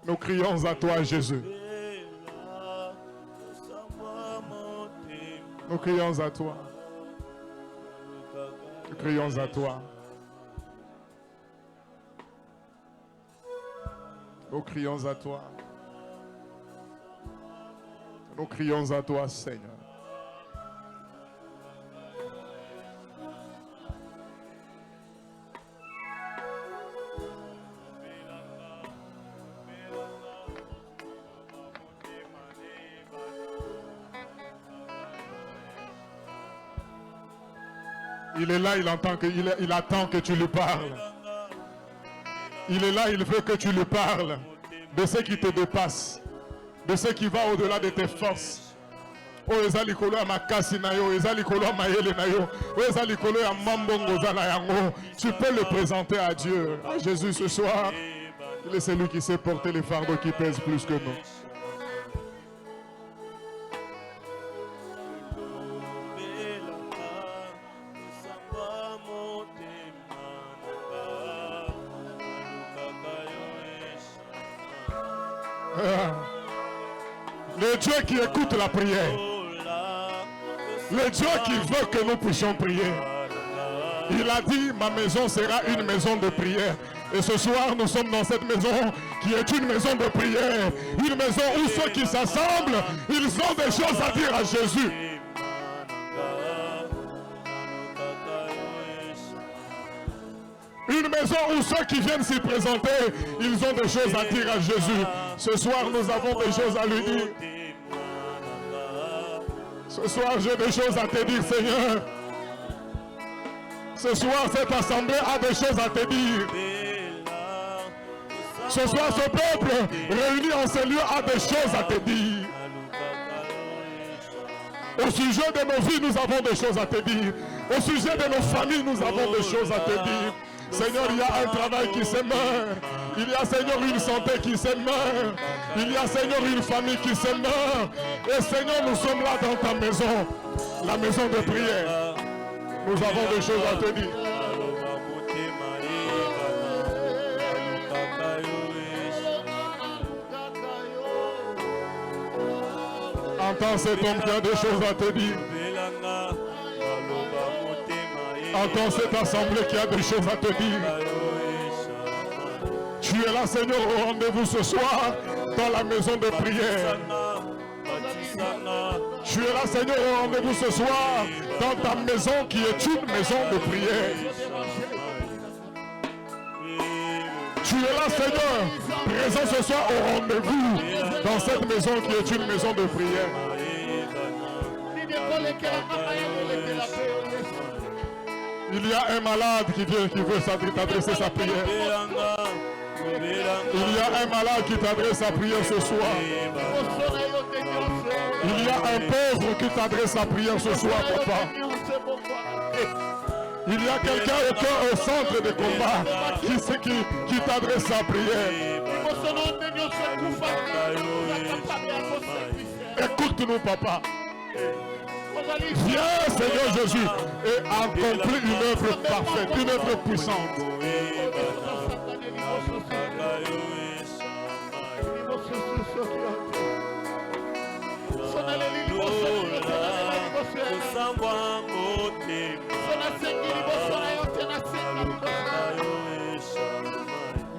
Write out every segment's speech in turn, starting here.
Nous crions à toi, Jésus. Nous crions à toi. Nous crions à toi. Nous crions à toi. Nous crions à toi, Seigneur. Il est là, il attend que tu lui parles. Il est là, il veut que tu lui parles de ce qui te dépasse, de ce qui va au-delà de tes forces. Oh, tu peux le présenter à Dieu. À Jésus ce soir, il est celui qui sait porter les fardeaux qui pèsent plus que nous. Le Dieu qui écoute la prière, le Dieu qui veut que nous puissions prier. Il a dit, ma maison sera une maison de prière. Et ce soir, nous sommes dans cette maison qui est une maison de prière. Une maison où ceux qui s'assemblent, ils ont des choses à dire à Jésus. Une maison où ceux qui viennent s'y présenter, ils ont des choses à dire à Jésus. Ce soir, nous avons des choses à lui dire. Ce soir, j'ai des choses à te dire, Seigneur. Ce soir, cette assemblée a des choses à te dire. Ce soir, ce peuple réuni en ce lieu a des choses à te dire. Au sujet de nos vies, nous avons des choses à te dire. Au sujet de nos familles, nous avons des choses à te dire. Seigneur, il y a un travail qui se meurt. Il y a, Seigneur, une santé qui se meurt. Il y a, Seigneur, une famille qui se meurt. Et Seigneur, nous sommes là dans ta maison, la maison de prière. Nous avons des choses à te dire. Entends cet homme qui a des choses à te dire. Entends cette assemblée qui a des choses à te dire. Tu es là, Seigneur, au rendez-vous ce soir dans la maison de prière. Tu es là, Seigneur, au rendez-vous ce soir dans ta maison qui est une maison de prière. Tu es là, Seigneur, présent ce soir au rendez-vous dans cette maison qui est une maison de prière. Il y a un malade qui vient, qui veut t'adresser sa prière. Il y a un malade qui t'adresse sa prière ce soir. Il y a un pauvre qui t'adresse sa prière ce soir, papa. Il y a quelqu'un au centre de combat qui t'adresse sa prière. Écoute-nous, papa. Viens, Seigneur Jésus, et accomplis une œuvre parfaite, une œuvre puissante.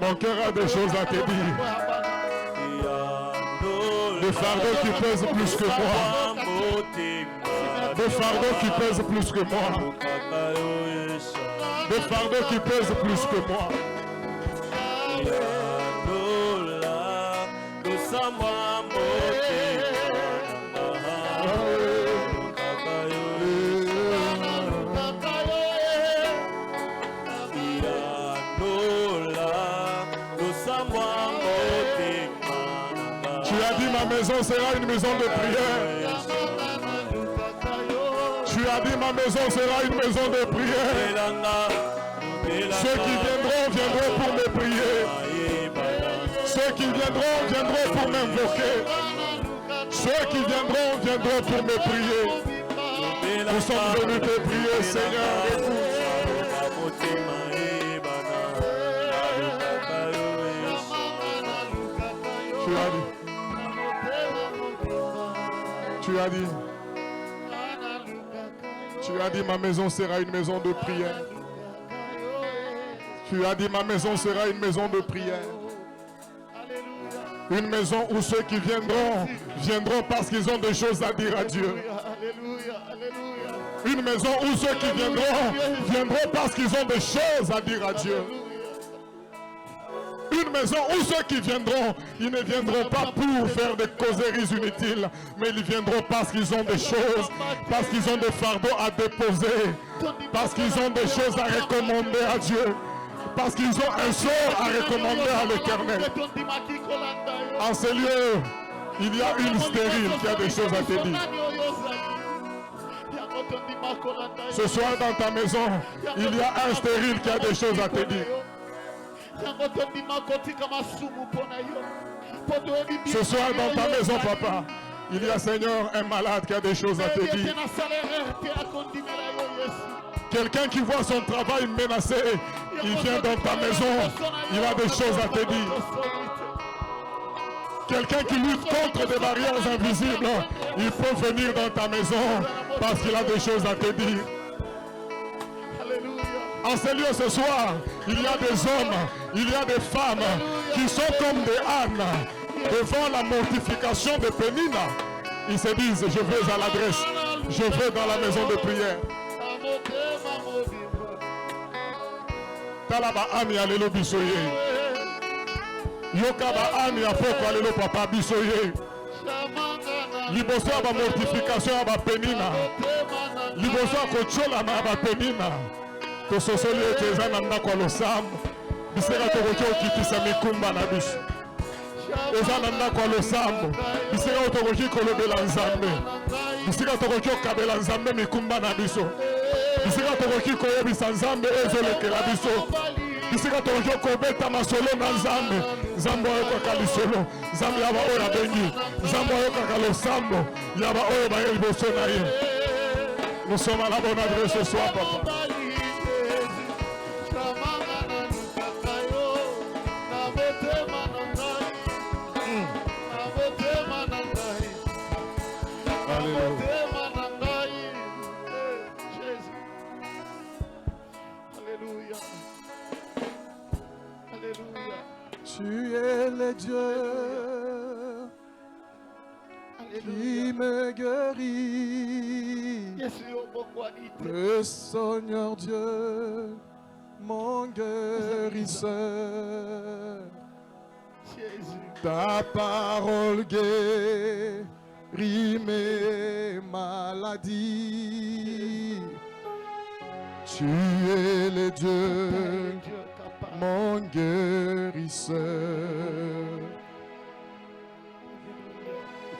Mon cœur a des choses à te dire. Des fardeaux qui pèsent plus que moi. Des fardeaux qui pèsent plus que moi. Des fardeaux qui pèsent plus que moi. Tu as dit ma maison sera une maison de prière. Tu as dit ma maison sera une maison de prière. Ceux qui viendront, viendront pour me prier. Ceux qui viendront, viendront pour m'invoquer. Ceux qui viendront, viendront pour me prier. Nous sommes venus te prier, Seigneur. Tu as dit. Tu as dit, ma maison sera une maison de prière. Tu as dit, ma maison sera une maison de prière. Une maison où ceux qui viendront, viendront parce qu'ils ont des choses à dire à Dieu. Une maison où ceux qui viendront, viendront parce qu'ils ont des choses à dire à Dieu. Une maison où ceux qui viendront, ils ne viendront pas pour faire des causeries inutiles, mais ils viendront parce qu'ils ont des choses, parce qu'ils ont des fardeaux à déposer, parce qu'ils ont des choses à recommander à Dieu, parce qu'ils ont un sort à recommander à l'Éternel. En ce lieu, il y a une stérile qui a des choses à te dire. Ce soir dans ta maison, il y a un stérile qui a des choses à te dire. Ce soir dans ta maison, papa, il y a, Seigneur, un malade qui a des choses à te dire. Quelqu'un qui voit son travail menacé, il vient dans ta maison, il a des choses à te dire. Quelqu'un qui lutte contre des barrières invisibles, il peut venir dans ta maison parce qu'il a des choses à te dire. En ce lieu ce soir, il y a des hommes, il y a des femmes qui sont comme des ânes devant la mortification de Pénina. Ils se disent, je vais à l'adresse, je vais dans la maison de prière. Talaba ami alelo bisoye. Yokaba ami apoko alelo papa bisoye. Liboso aba mortification aba Pénina. Liboso akochola na aba Pénina. Tososoli eza na ndako ya losambo bisika tokoki okitisa mikumba na biso eza na ndako ya losambo bisika tokoki kolobela nzambe bisika tokoki okabela nzambe mikumba na biso bisika tokoki koyebisa nzambe ezolekela biso bisika tokoki kobeta masolo na nzambe nzambe ayokaka lisolo nzambe yaba oyo abengi nzambe ayokaka losambo yaba oyo baye liboso na ye. Nous sommes à la bonne adresse ce soir, papa. Tu es le Dieu qui me guérit, le Seigneur Dieu, mon guérisseur. Ta parole guérit mes maladies. Tu es le Dieu, mon guérisseur.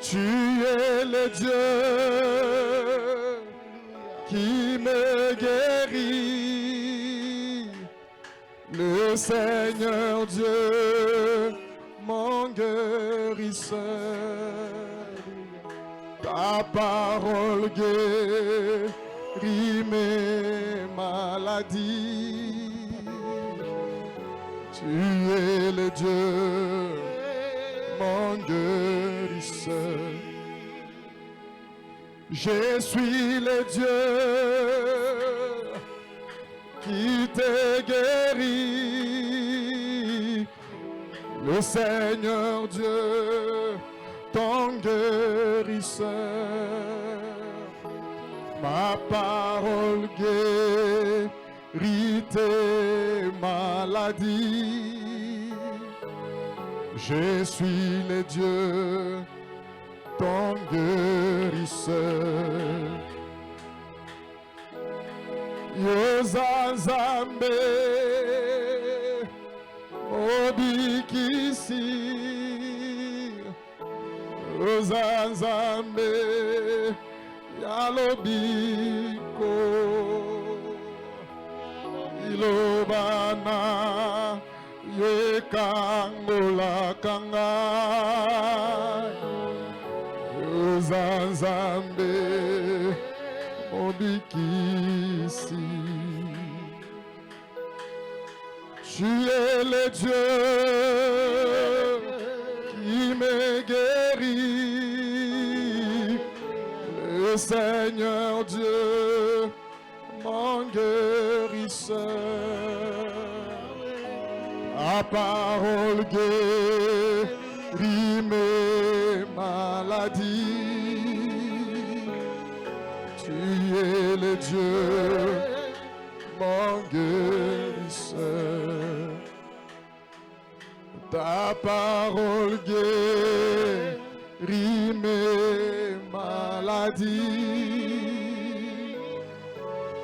Tu es le Dieu qui me guérit, le Seigneur Dieu, mon guérisseur. Ta parole guérit mes maladies. Tu es le Dieu, mon guérisseur. Je suis le Dieu qui te guérit, le Seigneur Dieu, ton guérisseur. Ma parole guérit tes maladies. Je suis le Dieu, ton guérisseur. Yozanzambe obikisi, Yozanzambe yalobiko, ilobana yekangola kanga. Yozanzambe obikisi. Tu es le Dieu qui me le Seigneur Dieu, mon guérisseur. Ta parole guérit mes maladies. Tu es le Dieu, mon guérisseur. Ta parole guérit mes maladies.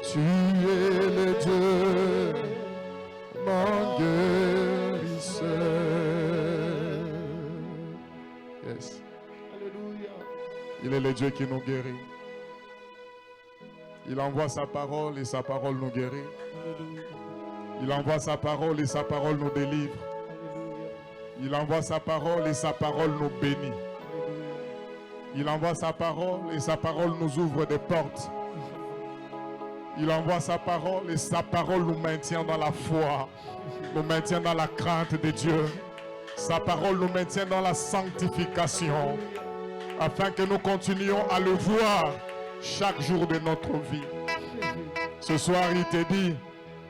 Tu es le Dieu, mon guérisseur. Yes. Alléluia. Il est le Dieu qui nous guérit. Il envoie sa parole et sa parole nous guérit. Alléluia. Il envoie sa parole et sa parole nous délivre. Alléluia. Il envoie sa parole et sa parole nous bénit. Alléluia. Il envoie sa parole et sa parole nous ouvre des portes. Il envoie sa parole et sa parole nous maintient dans la foi, nous maintient dans la crainte de Dieu. Sa parole nous maintient dans la sanctification, afin que nous continuions à le voir chaque jour de notre vie. Ce soir, il te dit,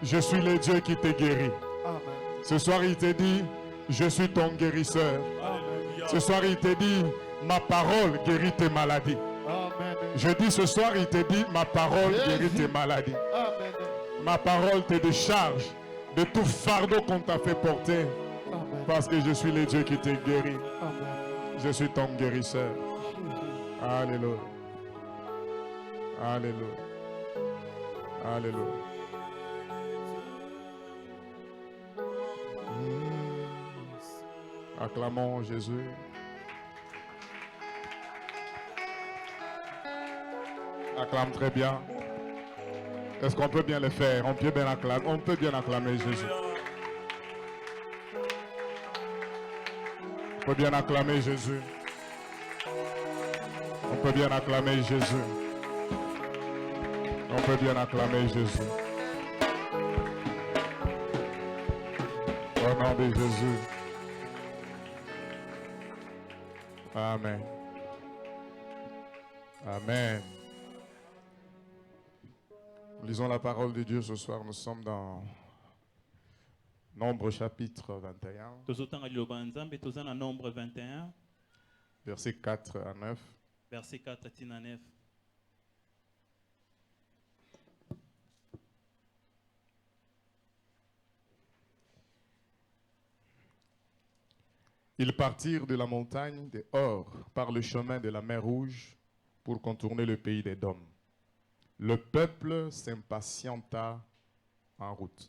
je suis le Dieu qui te guérit. Amen. Ce soir, il te dit, je suis ton guérisseur. Alléluia. Ce soir, il te dit, ma parole guérit tes maladies. Amen. Je dis ce soir, il te dit, ma parole guérit tes maladies. Amen. Ma parole te décharge de tout fardeau qu'on t'a fait porter. Amen. Parce que je suis le Dieu qui te guérit. Amen. Je suis ton guérisseur. Alléluia. Alléluia. Alléluia. Acclamons Jésus. Acclame très bien. Est-ce qu'on peut bien le faire? On peut bien acclamer, Jésus. On peut bien acclamer Jésus. On peut bien acclamer Jésus. On peut bien acclamer Jésus. Au nom de Jésus. Amen. Amen. Lisons la parole de Dieu ce soir. Nous sommes dans Nombre chapitre 21, tozotanga liloba ya Nzambe toza na Nombre 21 versets 4 à 9. verset 4 tina 9. Ils partirent de la montagne de Hor par le chemin de la mer Rouge pour contourner le pays des Dômes. Le peuple s'impatienta en route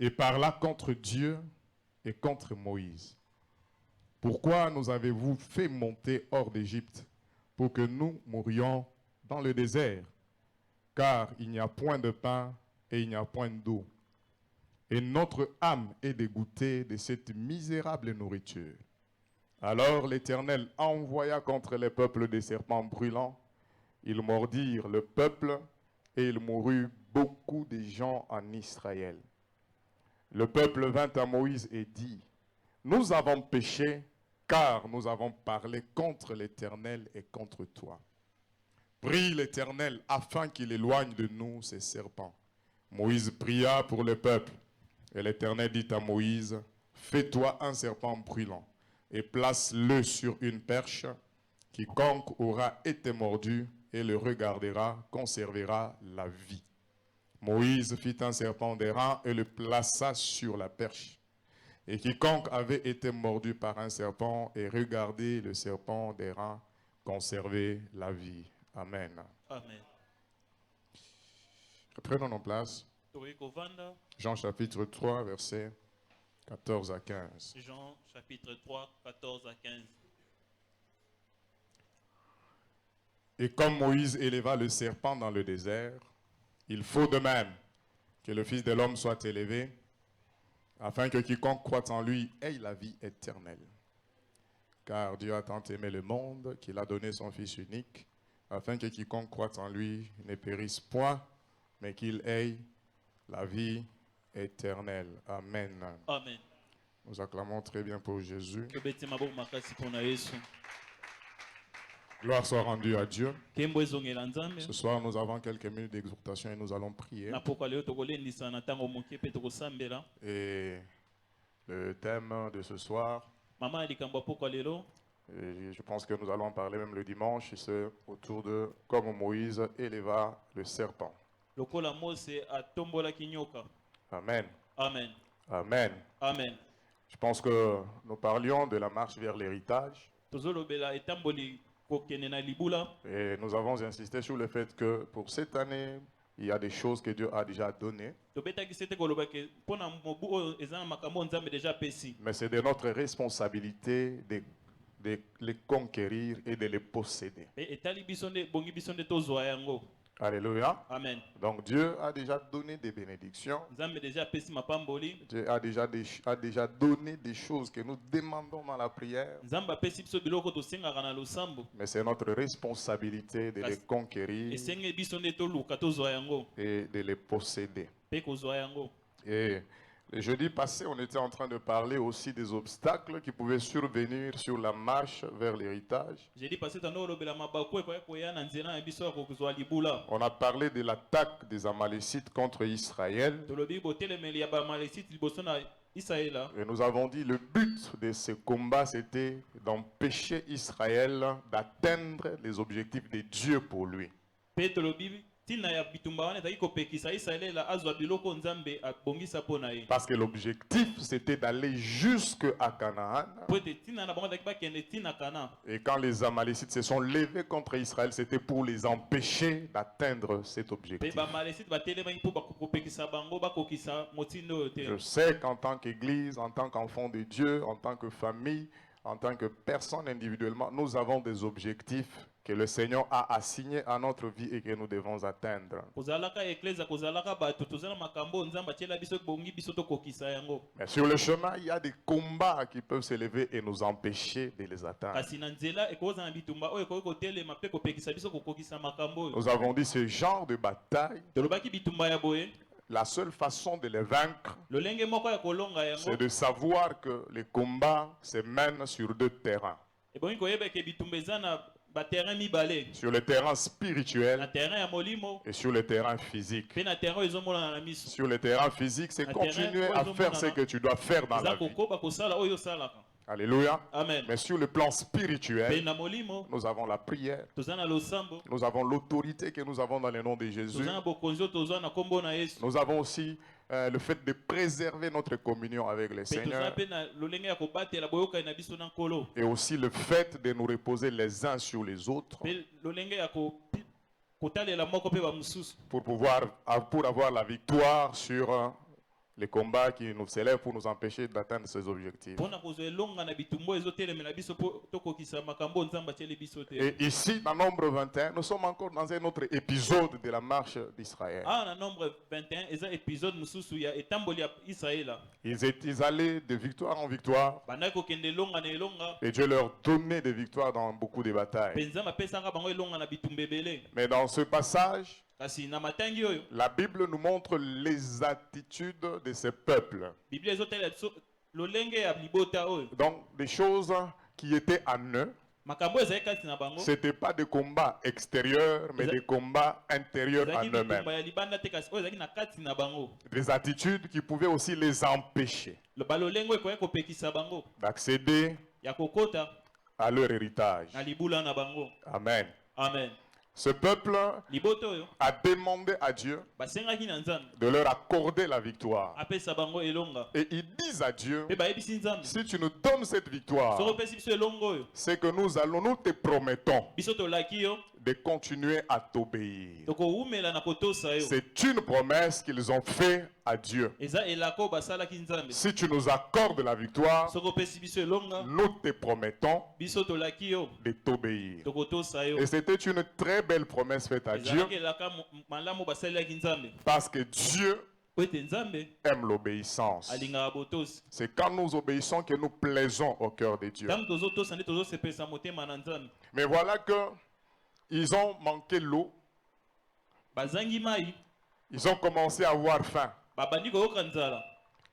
et parla contre Dieu et contre Moïse. Pourquoi nous avez-vous fait monter hors d'Égypte pour que nous mourions dans le désert? Car il n'y a point de pain et il n'y a point d'eau. Et notre âme est dégoûtée de cette misérable nourriture. Alors l'Éternel envoya contre les peuples des serpents brûlants. Ils mordirent le peuple et il mourut beaucoup de gens en Israël. Le peuple vint à Moïse et dit, « Nous avons péché, car nous avons parlé contre l'Éternel et contre toi. Prie l'Éternel afin qu'il éloigne de nous ces serpents. » Moïse pria pour le peuple. Et l'Éternel dit à Moïse, « Fais-toi un serpent brûlant et place-le sur une perche. Quiconque aura été mordu et le regardera conservera la vie. » Moïse fit un serpent d'airain et le plaça sur la perche. Et quiconque avait été mordu par un serpent et regardé le serpent d'airain conservait la vie. Amen. Amen. Prenons nos places. Tokoki kovanda. Jean chapitre 3, versets 14 à 15. Jean chapitre 3, 14 à 15. Et comme Moïse éleva le serpent dans le désert, il faut de même que le Fils de l'homme soit élevé, afin que quiconque croit en lui ait la vie éternelle. Car Dieu a tant aimé le monde qu'il a donné son Fils unique, afin que quiconque croit en lui ne périsse point, mais qu'il ait la vie éternelle. Amen. Amen. Nous acclamons très bien pour Jésus. Tobeti maboko makasi mpona Yesu. Gloire soit rendue à Dieu. Nkembo ezongela Nzambe. Ce soir, nous avons quelques minutes d'exhortation et nous allons prier. Na pokwa leo tokolendisa na ntango moke pe tokosambela. Et le thème de ce soir, Mama ya likambo ya pokwa lelo et je pense que nous allons en parler même le dimanche, c'est autour de comme Moïse éleva le serpent. lokola Mose atombolaki nyoka. Amen. Amen. Amen. Amen. Je pense que nous parlions de la marche vers l'héritage Tozolobela etamboli kokende na libula. et nous avons insisté sur le fait que pour cette année, il y a des choses que Dieu a déjà données, Tobetaki sete koloba ke pona mobu oyo eza na makambo Nzambe déjà pesi. mais c'est de notre responsabilité de les conquérir et de les posséder. Pe etali biso nde bongi biso nde tozwa yango. Alléluia. Amen. Donc Dieu a déjà donné des bénédictions. Nzambe déjà pesi mapamboli. Dieu a déjà donné des choses que nous demandons dans la prière. Nzambe apesi biso biloko tosengaka na losambo. Mais c'est notre responsabilité de les conquérir Esenge biso nde toluka tozwa yango. et de les posséder. Pe kozwa yango. Et le jeudi passé, on était en train de parler aussi des obstacles qui pouvaient survenir sur la marche vers l'héritage. J'ai dit passé tando lobela mabaku ekoya koya na nzela na biso ya kozwa libula. On a parlé de l'attaque des Amalécites contre Israël. Tolobi botelemeli ya bamalesite liboso na Israela. Et nous avons dit le but de ce combat, c'était d'empêcher Israël d'atteindre les objectifs de Dieu pour lui. Pe tolobi tina ya bitumba wana ezali kopekisa Israela azwa biloko Nzambe abongisa mpo na ye. Parce que l'objectif, c'était d'aller jusqu'à Canaan. Po ete tina na bango ezalaki bakende tina Kana. Et quand les Amalécites se sont levés contre Israël, c'était pour les empêcher d'atteindre cet Pe objectif. bamalesite batelemaki mpo bakopekisa bango bakokisa motindo oyo te. Je sais qu'en tant qu'Église, en tant qu'enfant de Dieu, en tant que famille, en tant que personne individuellement, nous avons des objectifs que le Seigneur a assignés à notre vie et que nous devons atteindre. Kozalaka ekleza kozalaka bato tozala makambo Nzambe atiela biso bongi biso tokokisa yango. Mais sur le chemin, il y a des combats qui peuvent se lever et nous empêcher de les atteindre. Kasi na nzela ekozala na bitumba oyo ekoki kotelema mpe kopekisa biso kokokisa makambo oyo. Nous avons dit ce genre de bataille, Tolobaki bitumba ya boye. la seule façon de les vaincre, Lolenge moko ya kolonga yango. c'est de savoir que les combats se mènent sur deux terrains. Ebongi koyeba ke bitumba eza na baterrain mibale. Sur le terrain Na spirituel terrain ya molimo et sur le terrain physique. pe na terrain oyo ezomonana na miso. Sur le terrain physique, c'est Le continuer terrain, à faire ce que tu dois faire dans la Eza vie. kokoba kosala oyo osalaka. Alléluia. Amen. Mais sur le plan Pe spirituel, na molimo nous avons la prière. toza na losambo. Nous avons l'autorité que nous avons dans le nom de Jésus. Toza na bokonzi oyo tozwa na kombo na Yesu. Nous avons aussi le fait de préserver notre communion avec le Pe toza Seigneur. pe na lolenge ya kobatela boyokani na biso na nkolo. Et aussi le fait de nous reposer les uns sur les autres Pe lolenge ya kotalela moko pe bamosusu. pour avoir la victoire sur les combats qui nous s'élèvent pour nous empêcher d'atteindre ces objectifs. Mpona kozwa elonga na bitumba oyo ezotelemela biso mpo tokokisa makambo oyo Nzambe atieli biso te. Et ici, dans Nombre 21, nous sommes encore dans un autre épisode de la marche d'Israël. Ah, na nombre 21 eza épisode mosusu ya etamboli ya Israela. Ils allaient de victoire en victoire Bandaki kokende elonga na elonga. et Dieu leur donnait des victoires dans beaucoup de Pe batailles. Nzambe apesaka bango elonga na bitumba ebele. Mais dans ce passage, Kasi na matangi oyo la Bible nous montre les attitudes de ces peuples. Biblia ezotala biso lolenge ya libota oyo. Donc, des choses qui étaient en eux. Makambo ezali kati na bango. Ce n'était pas des combats extérieurs, mais des combats intérieurs en Ezalaki eux-mêmes. bitumba ya libanda te kasi oyo ezalaki na kati na bango. Des attitudes qui pouvaient aussi les empêcher Balolenge oyo ekoya kopekisa bango d'accéder ya kokota à leur héritage. na libula na bango. Amen. Amen. Ce peuple Liboto oyo a demandé à Dieu basengaki na Nzambe de leur accorder la victoire. apesa bango elonga. Et ils disent à Dieu, Pe bayebisi Nzambe si tu nous donnes cette victoire, soko opesi biso elongo oyo c'est que nous te promettons biso tolaki yo de continuer à t'obéir. tokowumela na kotosa yo. C'est une promesse qu'ils ont fait à Dieu. Eza elako basalaki Nzambe. Si tu nous accordes la victoire, Soko opesi biso elonga nous te promettons biso tolaki yo de t'obéir. tokotosa yo. Et c'était une très belle promesse faite à Dieu Ezalaki elaka malamu basalelaki Nzambe. parce que Dieu Po ete Nzambe aime l'obéissance. alingaka botosi. C'est quand nous obéissons que nous plaisons au cœur de Dieu. Ntango tozotosa nde tozosepelisa motema na Nzambe. Mais voilà que ils ont manqué l'eau, Bazangi mai ils ont commencé à avoir faim. babandi koyoka nzala.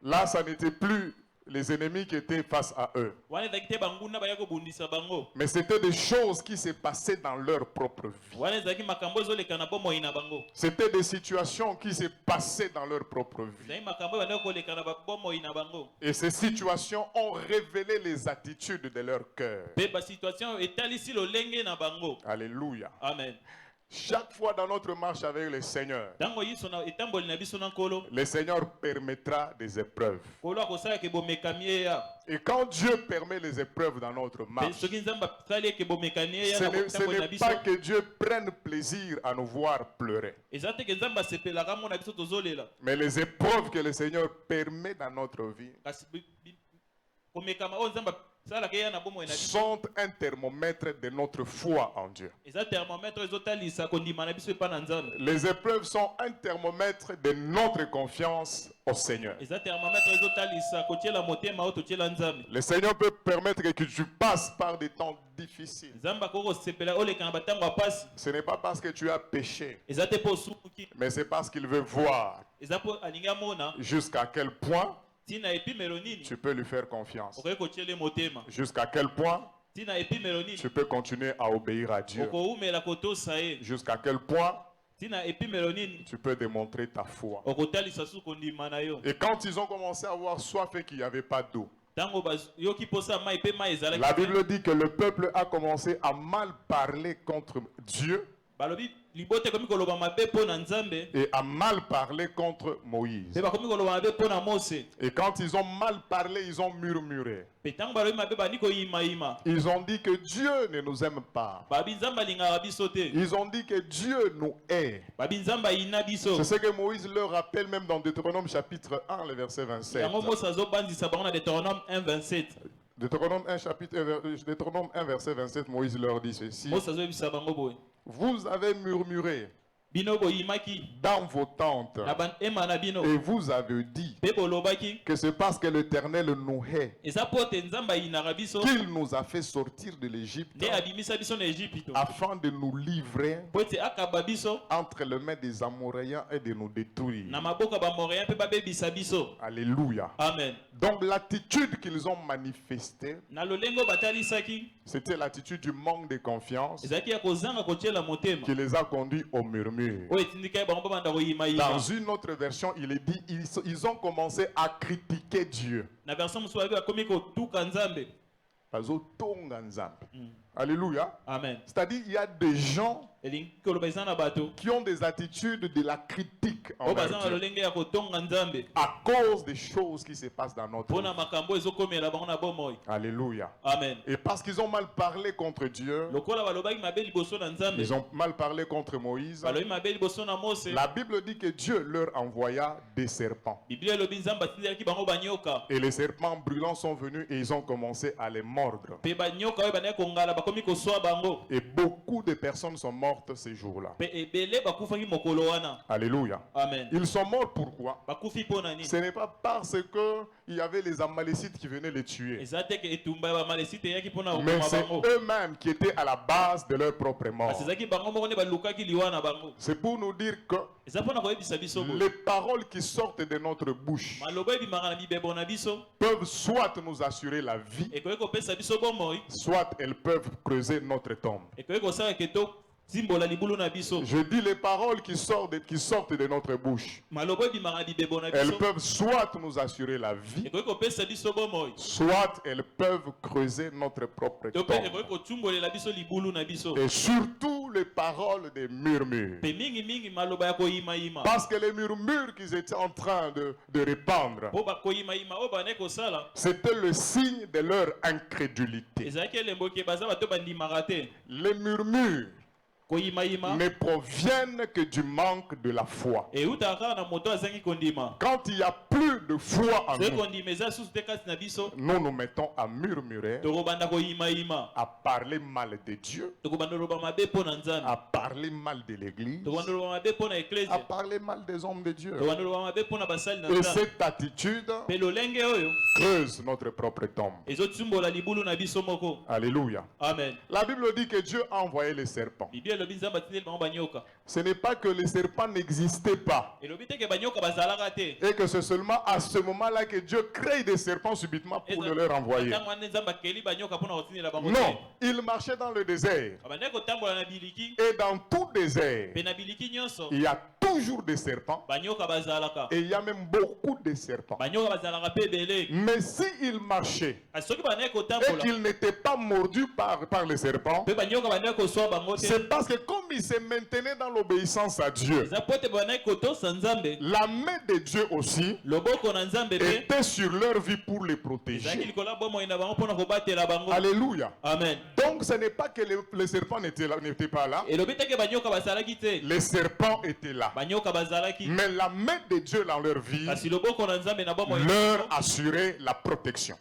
Là, ça n'était plus les ennemis qui étaient face à eux. wana ezalaki te banguna baya kobundisa bango, Mais c'était des choses qui se passaient dans leur propre vie. wana ezalaki makambo ezoleka na bomoi na bango, C'était des situations qui se passaient dans leur propre vie. ezalaki makambo ebandaki koleka na bomoi na bango, Et ces situations ont révélé les attitudes de leur cœur. mpe basituation etalisi lolenge na bango. Alléluia. Amen. Chaque fois dans notre marche avec le Seigneur, Ntango yiso na etamboli na biso na nkolo, le Seigneur permettra des épreuves. nkolo akosalaka ebomekami eya, Et quand Dieu permet les épreuves dans notre mpe marche, soki nzambe asali eke ebomekani eya ce na n'est etamboli na biso, pas que Dieu prenne plaisir à nous voir pleurer. eza te ke nzambe asepelaka mona biso tozolela, Mais les épreuves que le Seigneur permet dans notre vie kasi komekama oyo nzambe asalaka eya na bomoi na biso, sont un thermomètre de notre foi en Dieu. eza thermometre ezotalisa kondima na biso epa na nzambe, Les épreuves sont un thermomètre de notre confiance au Seigneur. eza thermometre ezotalisa kotiela motema oyo totiela nzambe. Le Seigneur peut permettre que tu passes par des temps difficiles. Nzambe akoki kosepela oleka na batango ya pasi, Ce n'est pas parce que tu as péché, eza te mpo osumuki, mais c'est parce qu'il veut voir eza mpo alingi amona jusqu'à quel point ntina epimelo nini tu peux lui faire confiance. okoki kotiela motema, Jusqu'à quel point ntina epimelo nini tu peux continuer à obéir à Dieu. okoumela kotosa ye, Jusqu'à quel point ntina epimelo nini tu peux démontrer ta foi. okotalisa su kondima na yo. Et quand ils ont commencé à avoir soif et qu'il n'y avait pas d'eau, Ntango yoki posa mai mpe mai ezalaki la te, Bible dit que le peuple a commencé à mal parler contre Dieu balobi libote ekomi koloba mabe mpo na nzambe, et à mal parler contre Moïse. mpe bakomi koloba mabe mpo na Mose, Et quand ils ont mal parlé, ils ont murmuré. mpe ntango balobi mabe bandi koyimayima, Ils ont dit que Dieu ne nous aime pas. babi nzambe alingaka biso te, Ils ont dit que Dieu nous hait. babi nzambe ayina biso. C'est ce que Moïse leur rappelle même dans Deutéronome chapitre 1, le verset 27. Yango Mose azobandisa bango na Deutéronome 1:27. Deutéronome 1, verset 27, Moïse leur dit ceci. Mose azoyebisa bango boye, Vous avez murmuré bino boyimaki dans vos tentes na bahema na bino, et vous avez dit mpe bolobaki que c'est parce que l'Éternel nous hait eza mpo te nzambe ayinaka biso qu'il nous a fait sortir de l'Égypte nde abimisa biso na Ejipito, afin de nous livrer mpo ete akaba biso entre les mains des Amoréens et de nous détruire. na maboko ya bamoréen mpe babebisa biso. Alléluia. Amen. Donc l'attitude qu'ils ont manifestée, Na lolenge oyo batalisaki c'était l'attitude du manque de confiance ezalaki ya kozanga kotiela motema qui les a conduits au murmure. oyo etindikaki bango babanda koyimayima. Dans une autre version, il est dit, ils ont commencé à critiquer Dieu. Na version mosusu babi bakomi kotuka nzambe. Bazotonga nzambe. Alléluia. Amen. C'est-à-dire, il y a des gens Elingi koloba eza na bato qui ont des attitudes de la critique oyo envers baza na Dieu lolenge ya kotonga nzambe à cause des choses qui se passent dans notre mpo na vie. makambo ezokomela bango na bomoi. Alléluia. Amen. Et parce qu'ils ont mal parlé contre Dieu, Lokola balobaki mabe liboso na nzambe, ils ont mal parlé contre Moïse, balobi mabe liboso na Mose, la Bible dit que Dieu leur envoya des serpents. Biblia elobi nzambe atindelaki bango banyoka, Et les serpents brûlants sont venus et ils ont commencé à les mordre. mpe banyoka oyo bandaki kongala bakomi koswa bango, Et beaucoup de personnes sont mortes ces jours-là. mpe ebele bakufaki mokolo wana. Alléluia. Amen. Ils sont morts pourquoi? Bakufi mpo na nini? Ce n'est pas parce que il y avait les Amalécites qui venaient les tuer. Eza te ke etumba ya bamalesite eyaki mpo na Mais kokoma c'est bango, eux-mêmes qui étaient à la base de leur propre mort. kasi ezalaki bango moko nde balukaki liwa na bango. C'est pour nous dire que Eza mpo na koyebisa biso boye, les paroles qui sortent de notre bouche maloba ebimaka na mibebo na biso peuvent soit nous assurer la vie, ekoki kopesa biso bomoi, soit elles peuvent creuser notre tombe. ekoki kosala ke tozimbola libulu na biso. Je dis les paroles qui sortent de notre bouche. Maloba ebimaka na mibebo na Elles biso peuvent soit nous assurer la vie, ekoki kopesa biso bomoi, soit elles peuvent creuser notre propre to mpe ekoki tombe. kotumbolela biso libulu na biso. Et surtout les paroles des murmures. Mpe mingi maloba ya koyimayima, Parce que les murmures qu'ils étaient en train de répandre, mpo bakoyimayima oyo bandaki kosala c'était le signe de leur incrédulité. ezalaki elembo ke baza bato bandimaka te. Les murmures Koyimayima ne proviennent que du manque de la foi. eutaka kaka na moto azangi kondima. Quand il n'y a plus de foi en soki nous, kondima eza susu te kati na biso, nous nous mettons à murmurer, tokobanda koyimayima, à parler mal de Dieu, tokobanda loba mabe mpo na à nzambe, parler mal de l'Église, tokobanda loba mabe mpo na à eklesia, parler mal des hommes de Dieu. tokobanda loba mabe mpo na basali na Et nzambe. cette attitude Mpe lolenge oyo creuse notre propre tombe. ezotumbola libulu na biso moko. Alléluia. Amen. La Bible dit que Dieu a envoyé les serpents. Biblia elobi nzambe atindeli bango banyoka, Ce n'est pas que les serpents n'existaient pas elobi te ke banyoka bazalaka te, et que c'est seulement à ce moment-là que Dieu crée des serpents subitement pour le leur envoyer. Non, il marchait dans le désert. Et dans tout désert, il y a toujours des serpents. Et il y a même beaucoup de serpents. Mais s'il marchait et qu'il n'était pas mordu par les serpents, c'est parce que comme il se maintenait dans l'obéissance à Dieu, la main de Dieu aussi était sur leur vie pour les protéger. Alléluia. Amen. Donc ce n'est pas que les serpents n'étaient pas là. Les serpents étaient là. Mais la main de Dieu dans leur vie leur assurait la protection.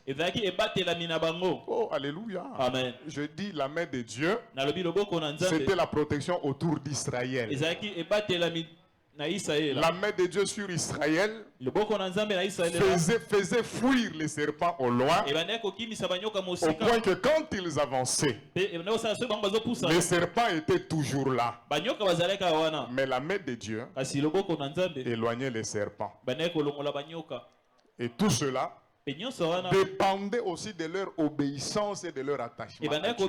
Oh, alléluia. Amen. Je dis la main de Dieu, c'était la protection autour d'Israël. La main de Dieu sur Israël faisait fuir les serpents au loin, au point que quand ils avançaient, les serpents étaient toujours là. Mais la main de Dieu éloignait les serpents. Et tout cela dépendait aussi de leur obéissance et de leur attachement à Dieu.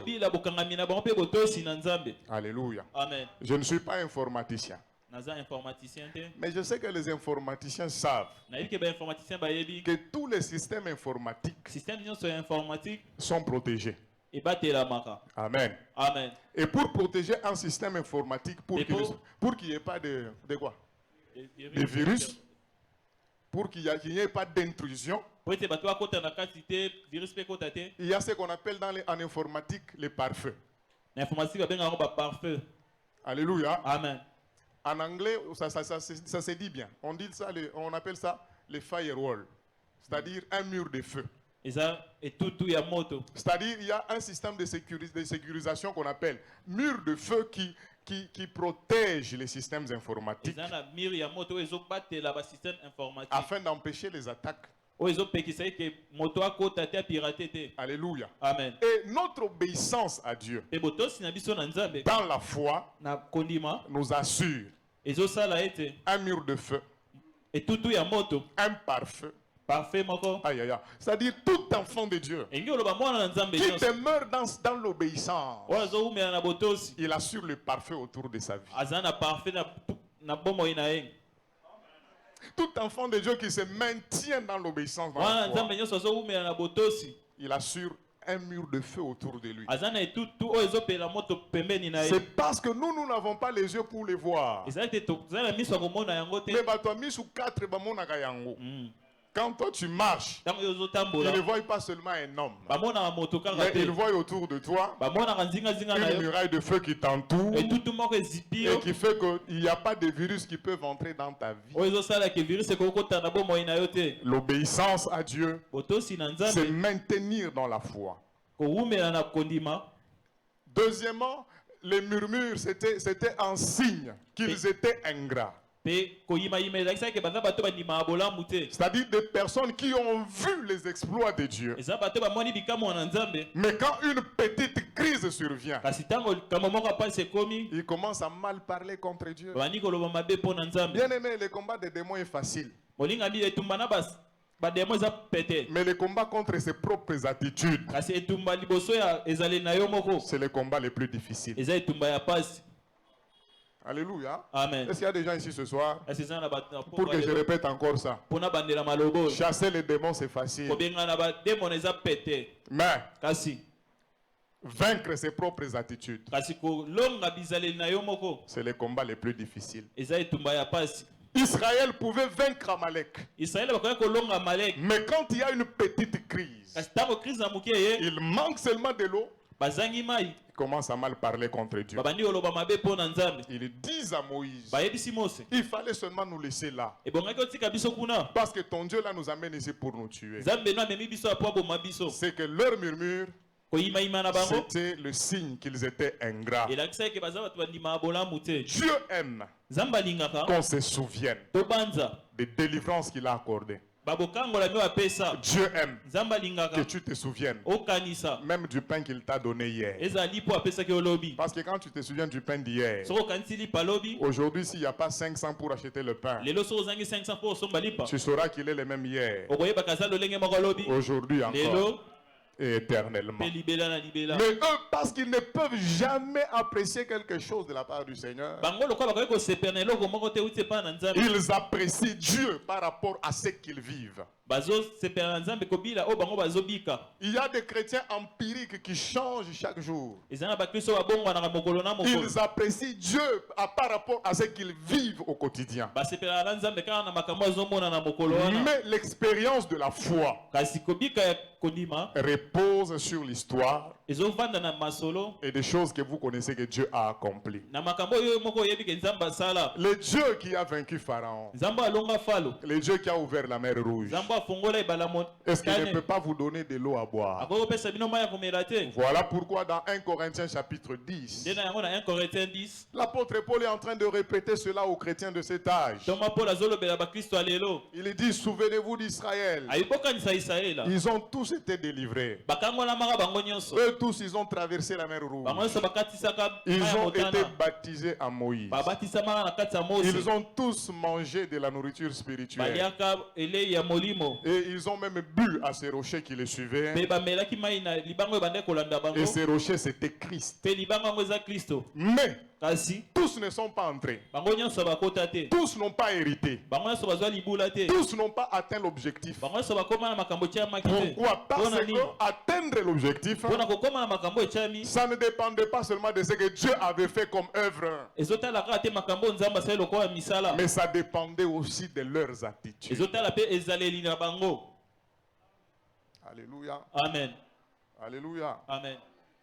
Alléluia. Amen. Je ne suis pas informaticien, mais je sais que les informaticiens savent que tous les systèmes informatiques sont protégés. Amen. Amen. Et pour protéger un système informatique, pour qu'il n'y ait pas de quoi? De virus, pour qu'il n'y ait pas d'intrusion, il y a ce qu'on appelle en informatique les pare-feux. Alléluia. Amen. En anglais, ça se dit bien. On appelle ça les firewalls, c'est-à-dire un mur de feu. C'est-à-dire il y a un système de sécurisation qu'on appelle mur de feu qui protège les systèmes informatiques afin d'empêcher les attaques. Alléluia. Amen. Et notre obéissance à Dieu dans la foi nous assure un mur de feu, un pare-feu. Aïe, aïe, aïe. C'est-à-dire tout enfant de Dieu qui demeure dans l'obéissance, il assure le parfait autour de sa vie. Tout enfant de Dieu qui se maintient dans l'obéissance, il assure un mur de feu autour de lui. C'est parce que nous n'avons pas les yeux pour les voir. Mais toi, mis sous 4 quand toi tu marches, il ne voit pas seulement un homme, mais il voit autour de toi une muraille de feu qui t'entoure et qui fait qu'il n'y a pas de virus qui peuvent entrer dans ta vie. L'obéissance à Dieu, c'est maintenir dans la foi. Deuxièmement, les murmures, c'était un signe qu'ils étaient ingrats. C'est-à-dire des personnes qui ont vu les exploits de Dieu. Mais quand une petite crise survient, ils commencent à mal parler contre Dieu. Bien aimé, le combat des démons est facile. Mais le combat contre ses propres attitudes, c'est le combat le plus difficile. Alléluia. Amen. Est-ce qu'il y a des gens ici ce soir pour que je répète encore ça? Chasser les démons, c'est facile. Mais vaincre ses propres attitudes, c'est le combat le plus difficile. Israël pouvait vaincre Amalek. Mais quand il y a une petite crise, il manque seulement de l'eau, il commence à mal parler contre Dieu. Ils disent à Moïse, il fallait seulement nous laisser là, parce que ton Dieu là nous amène ici pour nous tuer. C'est que leur murmure, c'était le signe qu'ils étaient ingrats. Dieu aime qu'on se souvienne des délivrances qu'il a accordées. Dieu aime Nzamba lingaka. que tu te souviennes Okanisa. même du pain qu'il t'a donné hier. Ezali po apesa ke olobi. Parce que quand tu te souviens du pain d'hier, Soko kansili palobi. aujourd'hui s'il n'y a pas 500 pour acheter le pain, Lelo soko zangi 500 po somba lipa. tu sauras qu'il est le même hier, Okoye bakazalo lenge moko lobi. aujourd'hui encore Lelo et éternellement. pe libela na libela. Mais eux, parce qu'ils ne peuvent jamais apprécier quelque chose de la part du Seigneur, Bango lokwa bakoye ko seperne eloko moko te uti pa na Nzambe. ils apprécient Dieu par rapport à ce qu'ils vivent. Bazo seperne na Nzambe kobila o bango bazobika. Il y a des chrétiens empiriques qui changent chaque jour. Ezana ba Kristo babongo na mokolo na mokolo. Ils apprécient Dieu par rapport à ce qu'ils vivent au quotidien. Ba seperne na Nzambe kana na makambo azomona na mokolo wana. Mais l'expérience de la foi Kasi kobika ya kondima repose sur l'histoire ezovanda na masolo et des choses que vous connaissez que Dieu a accomplies. na makambo yo moko yebi ke Nzamba sala. Le Dieu qui a vaincu Pharaon, Nzamba alonga falo. le Dieu qui a ouvert la mer Rouge, Nzamba afongola ibala mo. est-ce qu'il ne peut pas vous donner de l'eau à boire? Akoko pesa bino maya komela te. Voilà pourquoi dans 1 Corinthiens chapitre 10, Ndena yango na 1 Corinthiens 10. l'apôtre Paul est en train de répéter cela aux chrétiens de cet âge. Thomas Paul azolobela ba Kristo alelo. Il dit, souvenez-vous d'Israël. Ayibokanisa Israela. Ils ont tous été délivrés. Bakangola maka bango nyonso. Eux tous, ils ont traversé la mer Rouge. Bango nyonso bakatisaka Ils maya ont été motana. baptisés à Moïse. Babatisama na kati ya Mose. Ils ont tous mangé de la nourriture spirituelle. Baliaka elei ya molimo. Et ils ont même bu à ces rochers qui les suivaient. Pe bamelaki mai na libango ebande kolanda bango. Et ces rochers, c'était Christ. Pe libango yango eza Kristo. Mais Kasi tous ne sont pas entrés. bango nyonso bakota te. Tous n'ont pas hérité. Bango nyonso bazwa libula te. Tous n'ont pas atteint l'objectif. Bango nyonso bakoma na makambo tiamaki te. Pourquoi? Parce Mpona nini? que atteindre l'objectif, Mpona kokoma na makambo etiami ça ne dépendait pas seulement de ce que Dieu avait fait comme œuvre, ezotala kaka te makambo Nzambe asali lokola misala. mais ça dépendait aussi de leurs attitudes. Ezotala pe ezaleli na bango. Alléluia. Amen. Alléluia. Amen.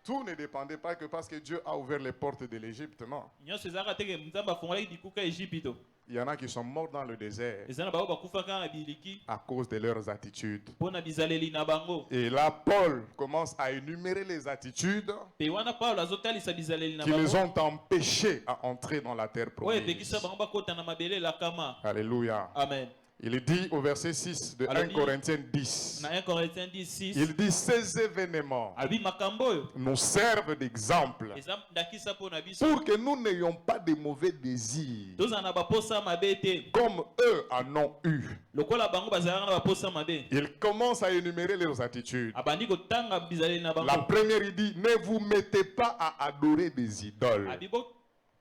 Tout ne dépendait pas que parce que Dieu a ouvert les portes de l'Égypte, non. Nyonso ezalaka te ke Nzambe afongolaki bikuka Ejipito. Il y en a qui sont morts dans le désert Eza na bango bakufaka na biliki à cause de leurs attitudes. mpona bizaleli na bango. Et là, Paul commence à énumérer les attitudes Pe wana Paulo azotalisa bizaleli na qui les bango. ont empêchés à entrer dans la terre Oyo promise. epekisa bango bakota na mabele elakama. Alléluia. Amen. Il dit au verset 6 de 1 Alors, Corinthiens 10, Na 1 Corinthiens 10, 6. il dit ces événements Abi makambo oyo nous servent d'exemple eza ndakisa mpona biso. pour que nous n'ayons pas de mauvais désirs Tozala na baposa mabe te. comme eux en ont eu. Lokola bango bazalaka na baposa mabe. Il commence à énumérer leurs attitudes. Abandi kotanga bizaleli na La bango. première, il dit, ne vous mettez pas à adorer des idoles, Abi bo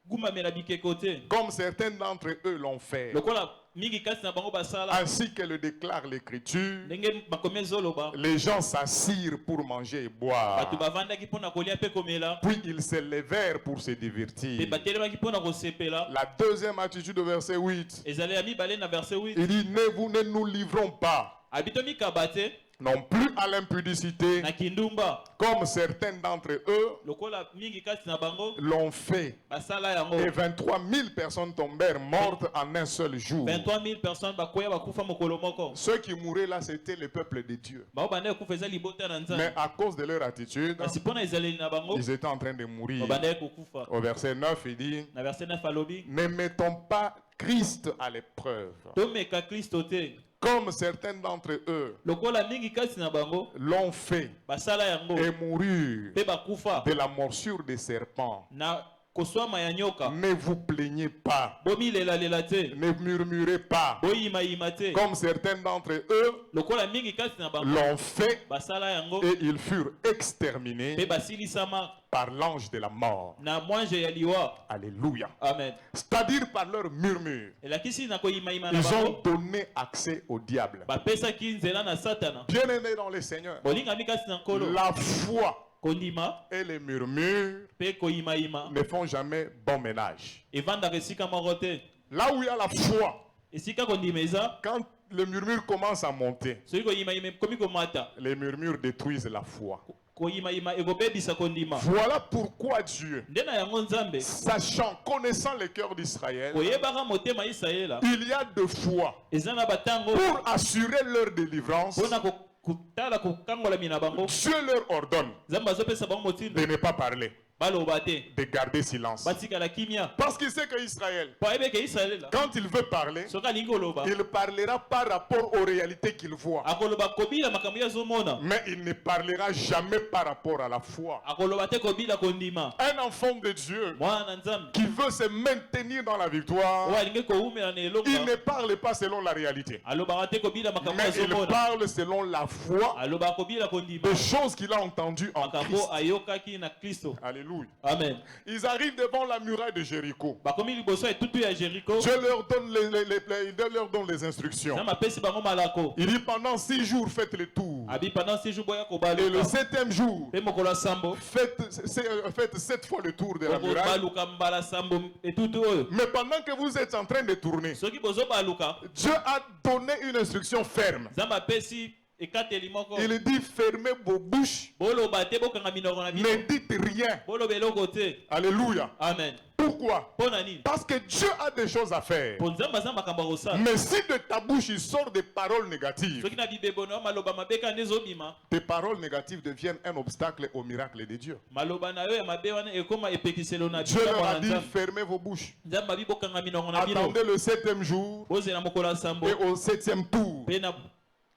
gumamela bikeko te. comme certains d'entre eux l'ont fait, Lokola mingi kasi na bango basala. ainsi que le déclare l'Écriture. Ndenge makomi ezoloba. Les gens s'assirent pour manger et boire, Bato bavandaki mpona kolia mpe komela. puis ils se levèrent pour se Pe divertir. batelemaki mpona kosepela. La deuxième attitude au verset 8, Ezali ya mibale na verset 8. il dit, ne nous livrons pas Abito mikaba te non plus à l'impudicité, na kindumba. comme certains d'entre eux Lokola mingi kasi na bango l'ont fait. basala yango. Et 23 000 personnes tombèrent mortes en un seul jour. 23 000 personnes bakoya bakufa mokolo moko. Ceux qui mouraient là, c'était le peuple de Dieu. Bao banda kufa eza libota na Mais Nzambe. à cause de leur attitude, Kasi mpona ezaleli na bango ils étaient en train de mourir. banda kokufa. Au verset 9, il dit, Na verset 9 alobi ne mettons pas Christ à l'épreuve, tomeka Kristo te. comme certains d'entre eux Lokola mingi kasi na bango l'ont fait basala yango et moururent pe bakufa de la morsure des serpents. na koswama ya nyoka. Ne vous plaignez pas, Bomilela te. ne murmurez pas, Boyima te. comme certains d'entre eux Lokola mingi kasi na bango l'ont fait basala yango et ils furent pe exterminés basilisama par l'ange de la mort. na mwanje ya liwa. Alléluia. Amen. C'est-à-dire par leur murmure, Elakisi na koyimaima na ils ont bango donné accès au diable. bapesaki nzela na satana. Bien-aimés dans le Seigneur, Bolingami kasi na nkolo la foi kondima et les murmures pe koyimaima ne font jamais bon ménage. evandaka esika moko te. Là où il y a la foi, Esika kondima eza quand le murmure commence à monter, soki koyimaima ekomi komata. les murmures détruisent la foi. Koyimaima ekobebisa kondima. Voilà pourquoi Dieu, Nde na yango Nzambe sachant, connaissant le cœur d'Israël, koyebaka motema ya Israela il y a de foi eza na batango pour assurer leur délivrance. mpona kotala kokangola mina bango. Dieu leur ordonne Nzambe azopesa bango motindo de ne pas parler. baloba te de garder silence. batikala kimia Parce qu'il sait qu'Israël, po ayebeke Israele la quand il veut parler, soki alingi koloba il parlera par rapport aux réalités qu'il voit. akoloba kobila makambo ye azomona Mais il ne parlera jamais par rapport à la foi. akoloba te kobila kondima Un enfant de Dieu mwana na nzambe qui veut se maintenir dans la victoire, oyo alingi kowumela na il elonga ne parle pas selon la réalité. alobaka te kobila makambo Mais il azomona parle selon la foi alobaka kobila kondima des choses qu'il a entendues en Christ. makambo ayokaki na Kristo. Alléluia. Amen. Ils arrivent devant la muraille de Jéricho. bakomi liboso ya etutu ya Jéricho Dieu leur donne les instructions. nzambe apesi bango malako Il dit pendant 6 jours faites le tour. abi pendant 6 jours boya Et le kobaluka 7e jour, mpe mokolo ya sambo faites 7 fois le tour de la muraille. okobaluka mbala sambo etutu oyo Mais pendant que vous êtes en train de tourner, soki bozobaluka Dieu a donné une instruction ferme. nzambe apesi ekateli moko Il dit fermez vos bouches, boloba te bokanga minoko na bino ne dites rien. boloba eloko te. Alléluia. Amen. Pourquoi? mpo na nini Parce que Dieu a des choses à faire. mpo nzambe aza makambo akosala Mais si de ta bouche il sort des paroles négatives, soki na bibebono ya maloba mabe kaka nde ezobima tes paroles négatives deviennent un obstacle au miracle de Dieu. maloba na yo ya mabe wana ekoma epekiselo na Dieu leur bikambo a na dit nzambe fermez vos bouches. nzambe abi bokanga minoko na bino Attendez le 7e jour bozela mokolo ya sambo et au 7e tour, mpe na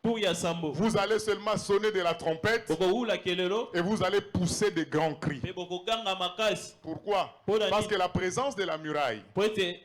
tour ya sambo vous allez seulement sonner de la trompette bokowula kelelo et vous allez pousser de grands cris. mpe bokoganga makasi Pourquoi? Pour la Parce nuit. que la présence de la muraille, mpo ete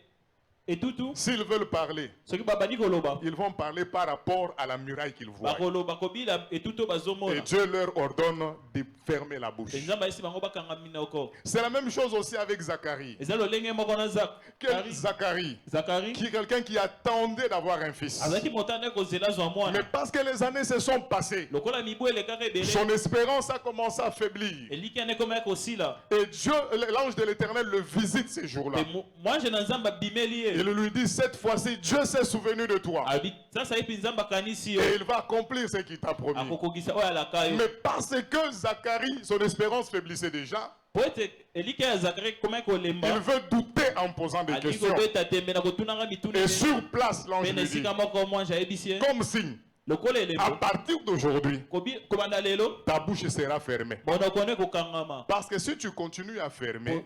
etutu s'ils veulent parler, soki babandi koloba ils vont parler par rapport à la muraille qu'ils voient. bakoloba kobila etutu oyo Et bazomona Dieu leur ordonne de fermer la bouche. mpe nzambe ayesi bango bakanga minoko C'est la même chose aussi avec Zacharie. eza lolenge moko na Zacharie, zakari qui est quelqu'un qui attendait d'avoir un fils. azalaki motane kozela zwa Mais mwana parce que les années se sont passées, lokola mibu elekaka ebele son espérance a commencé à faiblir. eliki ane ekoma ya kosila Et Dieu, l'ange de l'Éternel le visite ces jours-là. mpe mwange na nzambe abimeli Il ye lui dit, cette fois-ci, Dieu s'est souvenu de toi. abi sasa ye mpe nzambe akanisi yo Et il va accomplir ce qu'il t'a promis. akokokisa oyo alaka yo Mais parce que Zacharie, son espérance faiblissait déjà, po ete eliki ya zakari ekoma il kolemba veut douter en posant des alingi questions. kobeta tembe na kotunanga mituna Et sur place, l'ange mpe na lui dit, esika moko mwange ayebisi ye comme signe, lokola à elembo partir d'aujourd'hui, kobanda lelo ta bouche sera fermée. monoko ne kokangama Parce que si tu continues à fermer,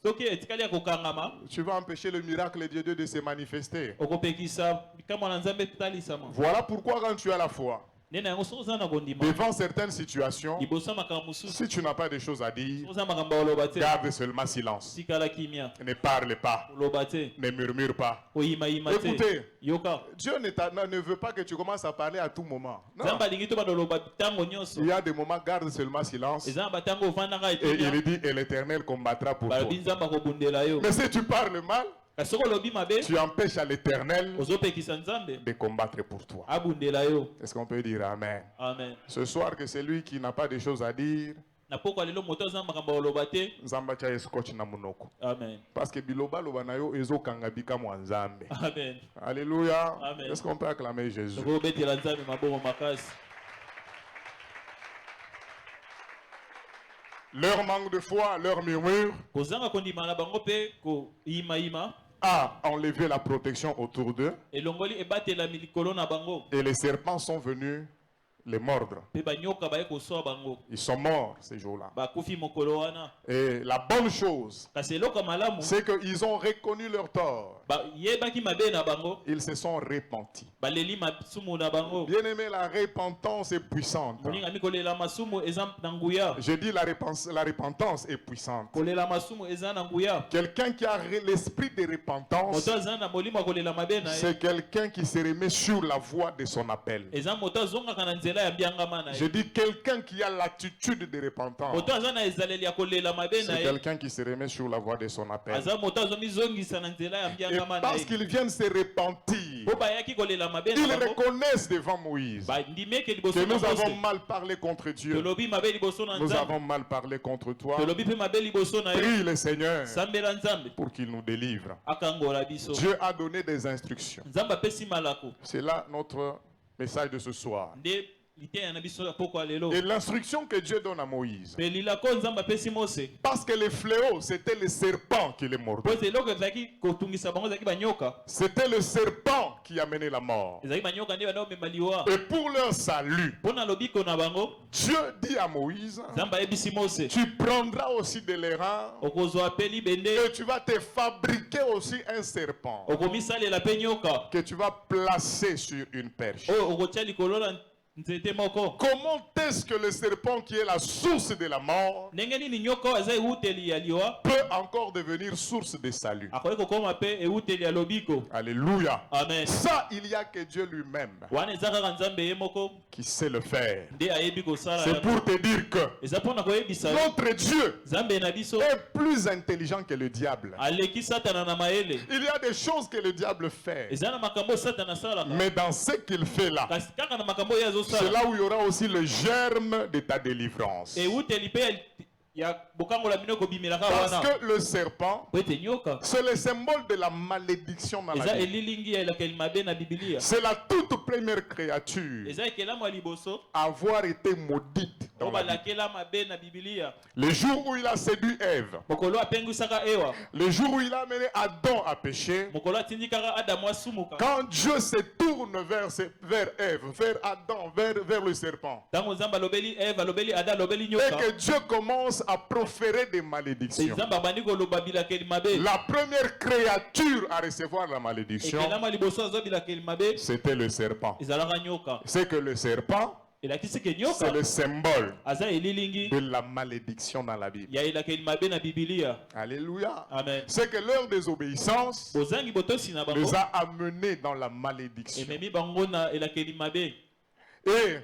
soki etikali ya kokangama tu vas empêcher le miracle de Dieu de se manifester. okopekisa likambo na nzambe etalisama Voilà pourquoi quand tu as la foi, nde na yango soki oza na kondima devant certaines situations, liboso ya makambo mosusu si tu n'as pas de choses à dire, soki oza makambo ya koloba te garde seulement silence. tikala kimia Ne parle pas, koloba te ne murmure pas. koyimayima te Écoutez, yoka Dieu ne veut pas que tu commences à parler à tout moment. Non. nzambe alingi to bandoloba ntango nyonso Il y a des moments, garde seulement silence. eza na batango ovandanga Et etimia il dit, et l'Éternel combattra pour toi. balobi nzambe akobundela yo Mais si tu parles mal, kasi soki olobi mabe tu empêches à l'Éternel ozopekisa nzambe de combattre pour toi. abundela yo Est-ce qu'on peut dire Amen? amen Ce soir, que celui qui n'a pas de choses à dire, na poko lelo moto aza na makambo ya koloba te Nzamba tia scotch na munoko. amen Parce que biloba loba na yo ezokanga bika mwa Nzambe. amen Alléluia. Amen. Est-ce qu'on peut acclamer Jésus? tokobetela nzambe maboko makasi Leur manque de foi, leur murmure kozanga kondima na bango mpe koyimayima a enlevé la protection autour d'eux elongoli ebatelami likolo na bango et les serpents sont venus les mordre. mpe banyoka baye kosoa bango Ils sont morts ces jours-là. bakufi mokolo wana Et la bonne chose, kasi eloko ya malamu c'est qu'ils ont reconnu leur tort. bayebaki mabe na bango Ils se sont repentis. baleli masumu na bango Bien aimé, la repentance est puissante. molingami kolela masumu eza na nguya Je dis la repentance est puissante. kolela masumu eza na nguya Quelqu'un qui a l'esprit de repentance, moto aza na molimo ya kolela mabe na ye c'est quelqu'un qui se remet sur la voie de son appel. eza moto azongaka na nzela ya mbiangama na Je ye dis quelqu'un qui a l'attitude de repentance, moto aza na ezaleli ya kolela mabe na c'est ye quelqu'un qui se remet sur la voie de son appel. aza moto azomizongisa na nzela ya Et mbiangama na parce ye qu'ils viennent se repentir, po bayaki kolela mabe ils na bango reconnaissent devant Moïse bandimi eke que liboso na nous avons mose mal parlé contre Dieu. tolobi mabe liboso na Nous nzambe avons mal parlé contre toi. tolobi mpe mabe liboso na ye Prie le Seigneur sambela nzambe pour qu'il nous délivre. akangola biso Dieu a donné des instructions. nzambe apesi malako C'est là notre message de ce soir. nde liteya na biso ya poko ya lelo Et l'instruction que Dieu donne à Moïse, mpe lilako nzambe apesi mose parce que les fléaux, c'était les serpents qui les po mordaient. ete eloko ezalaki kotungisa bango ezalaki banyoka C'était le serpent qui amenaient la mort. ezali banyoka nde banda omema liwa Et pour leur salut, mpo na lobiko na bango Dieu dit à Moïse, nzambe ayebisi mose tu prendras aussi de l'airain okozwa mpe libende et tu vas te fabriquer aussi un serpent okomisalela mpe nyoka que tu vas placer sur une perche. oyo okotia likolo na nzete moko. Comment est-ce que le serpent qui est la source de la mort ndenge nini nyoka oyo aza ewuteli ya liwa peut encore devenir source de salut? akoki kokoma mpe ewuteli ya lobiko. Alléluia. Amen. Ça, il y a que Dieu lui-même wana eza kaka nzambe ye moko qui sait le faire. nde ayebi kosala C'est pour te dire que eza mpona koyebisa notre Dieu nzambe na biso est plus intelligent que le diable. aleki satana na mayele. Il y a des choses que le diable fait, eza na makambo oyo satana asalaka mais dans ce qu'il fait là, kasi kaka na makambo oyo c'est azosala là où il y aura aussi le germe de ta délivrance. ewuteli mpe ya bokangola bino kobimelaka Parce wana que le serpent, po ete nyoka c'est le symbole de la malédiction dans la eza Bible. elilingi ya elakeli mabe na bibilia. C'est la toute première créature eza ekelamu ya liboso à avoir été maudite dans oyo la Bible. balakela mabe na bibilia. Le jour où il a séduit Ève, mokolo apengisaka ewa le jour où il a amené Adam à pécher, mokolo atindikaka adamu asumuka. quand Dieu se tourne vers Ève, vers Adam, vers le serpent, ntango nzambe alobeli eve alobeli ada alobeli et nyoka que Dieu commence à proférer des malédictions. nzambe abandi koloba bilakeli mabe. La première créature à recevoir la malédiction, ekelamu ya liboso azwa bilakeli mabe c'était le serpent. ezalaka nyoka. C'est que le serpent, elakisi ke c'est nyoka le symbole aza elilingi de la malédiction dans la Bible. ya elakeli mabe na bibilia. Alléluia. Amen. C'est que leur désobéissance bozangi botosi na bango les a amenés dans la malédiction. ememi bango na elakeli mabe. Et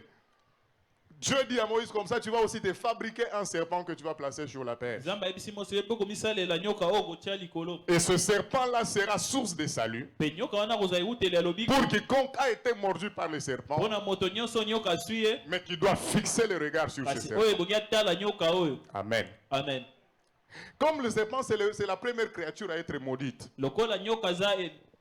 Dieu dit à Moïse comme ça, tu vas aussi te fabriquer un serpent que tu vas placer sur la perche. nzambe ayebisi mose mpe komisalela nyoka oyo kotia likolo Et ce serpent-là sera source de salut mpe nyoka wana kozwa ewuteli ya lobiko pour quiconque a été mordu par le serpent, mpona moto nyonso nyoka aswi ye mais qui doit fixer le regard sur ce kasi serpent. oyo ebongi atala nyoka oyo. Amen. Amen. Comme le serpent, c'est la première créature à être maudite. lokola nyoka aza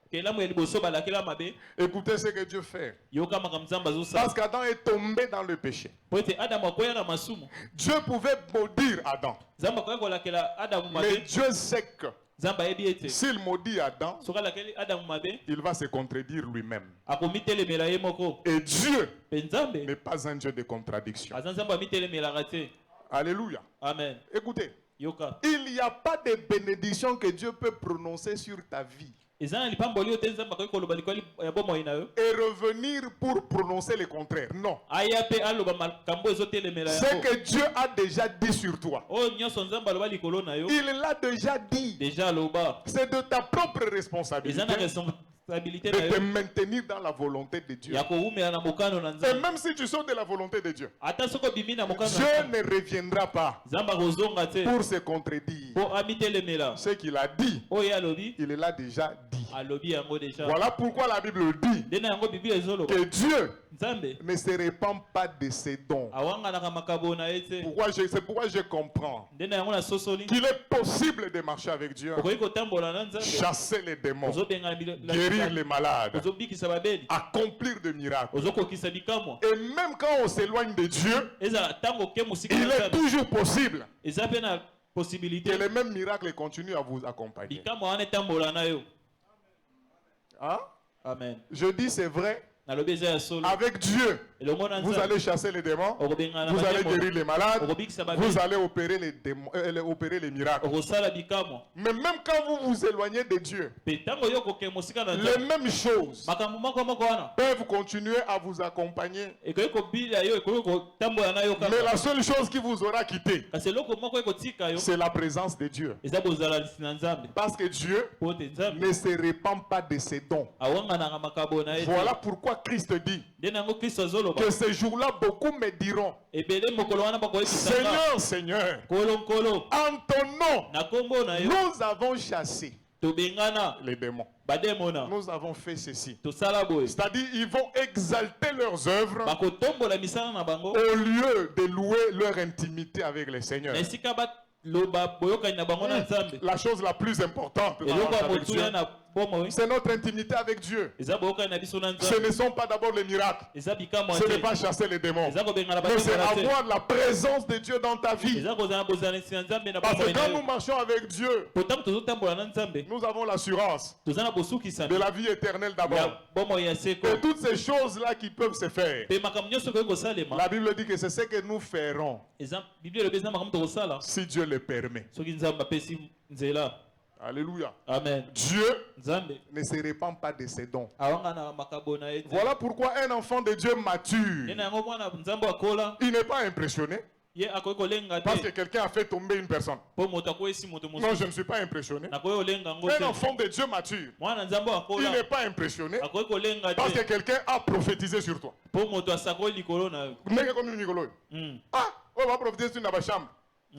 ekelamu ya liboso balakela mabe Écoutez ce que Dieu fait. yoka makambo nzambe azosala Parce qu'Adam est tombé dans le péché. po ete adamu akwea na masumu. Dieu pouvait maudire Adam. nzambe akoki kolakela adamu Mais mabe. Dieu sait que nzambe ayebi ete s'il maudit Adam, soki alakeli adamu mabe il va se contredire lui-même. akomitelemela ye moko. Et Dieu mpe nzambe n'est pas un Dieu de contradiction. aza nzambe amitelemelaka te. Alléluia. Amen. Écoutez, yoka il n'y a pas de bénédiction que Dieu peut prononcer sur ta vie eza na lipamboli oyo te nzambe akoki koloba likolo ya bomoi na yo et revenir pour prononcer le contraire. Non. aya mpe aloba makambo ezotelemela Ce yango que Dieu a déjà dit sur toi, oyo nyonso nzambe aloba likolo na yo il l'a déjà dit. deja aloba. C'est de ta propre eza responsabilité na responsabilité de na te yo maintenir dans la volonté de Dieu. ya kowumela na mokano na Et nzambe. même si tu sors de la volonté de Dieu, ata soki obimi na mokano na Dieu nzambe ne reviendra pas nzambe akozonga te pour se contredire. mpo amitelemela Ce qu'il a dit, oyo alobi il l'a déjà dit. alobi yango deja. Voilà pourquoi la Bible dit nde na yango biblia ezoloba que Dieu nzambe ne se répand pas de ses dons. awanganaka makabo na ye te. C'est pourquoi je comprends nde na yango nasosoli qu'il est possible de marcher avec Dieu, okoki kotambola na nzambe chasser les démons, ozobengana guérir les malades, ozobikisa babeli accomplir des miracles. ozokokisa bikamwa. Et même quand on s'éloigne de Dieu, ezala ntango oke mosika il na est nzambe toujours possible eza mpe na que possibilité les mêmes miracles continuent à vous accompagner. bikamwa wana etambola na yo. Hein? Amen. Je dis c'est vrai. nalobi eza ya solo. Avec Dieu, elongo na vous nzambe allez chasser les démons, okobengana na vous allez bademoni, guérir les malades, okobikisa vous babeli, allez opérer les démons, opérer les miracles. okosala bikamwa. Mais même quand vous vous éloignez de Dieu, mpe ntango yo koke mosika na les nzambe mêmes choses makambo moko moko wana peuvent continuer à vous accompagner. ekoki kobila yo ekoki kotambola na yo Mais kaka. la seule chose qui vous aura quitté, kasi eloko moko ekotika yo c'est la présence de Dieu. eza bozalisi na nzambe Parce que Dieu po te nzambe ne se répand pas de ses dons. awanganaka makabo na ye te. Voilà pourquoi Christ dit nde nango kristo azoloba que ces jours-là, beaucoup me diront, ebele mokolo wana bakoyebisanga Seigneur, Seigneur, nkolo nkolo en ton nom, na kombo na yo nous avons chassé tobengana les démons. bademona Nous avons fait ceci. tosala boye. C'est-à-dire, ils vont exalter leurs œuvres bakotombola misala na bango au lieu de louer leur intimité avec le Seigneur. na esika baloba boyokani na bango na nzambe. La chose la plus importante dans eloko la ya avec Dieu, motuya na C'est notre intimité avec Dieu. Ce ne sont pas d'abord les miracles. Ce n'est pas chasser les démons. Mais c'est avoir la présence de Dieu dans ta vie. Parce que quand nous marchons avec Dieu, nous avons l'assurance de la vie éternelle d'abord. Et toutes ces choses-là qui peuvent se faire, la Bible dit que c'est ce que nous ferons si Dieu le permet. Alléluia. Amen. Dieu ne se répand pas de ses dons. Voilà pourquoi un enfant de Dieu mature, il n'est pas impressionné parce que quelqu'un a fait tomber une personne. Non, je ne suis pas impressionné. Un enfant de Dieu mature, il n'est pas impressionné parce que quelqu'un a prophétisé sur toi. Ah, on va prophétiser sur la chambre.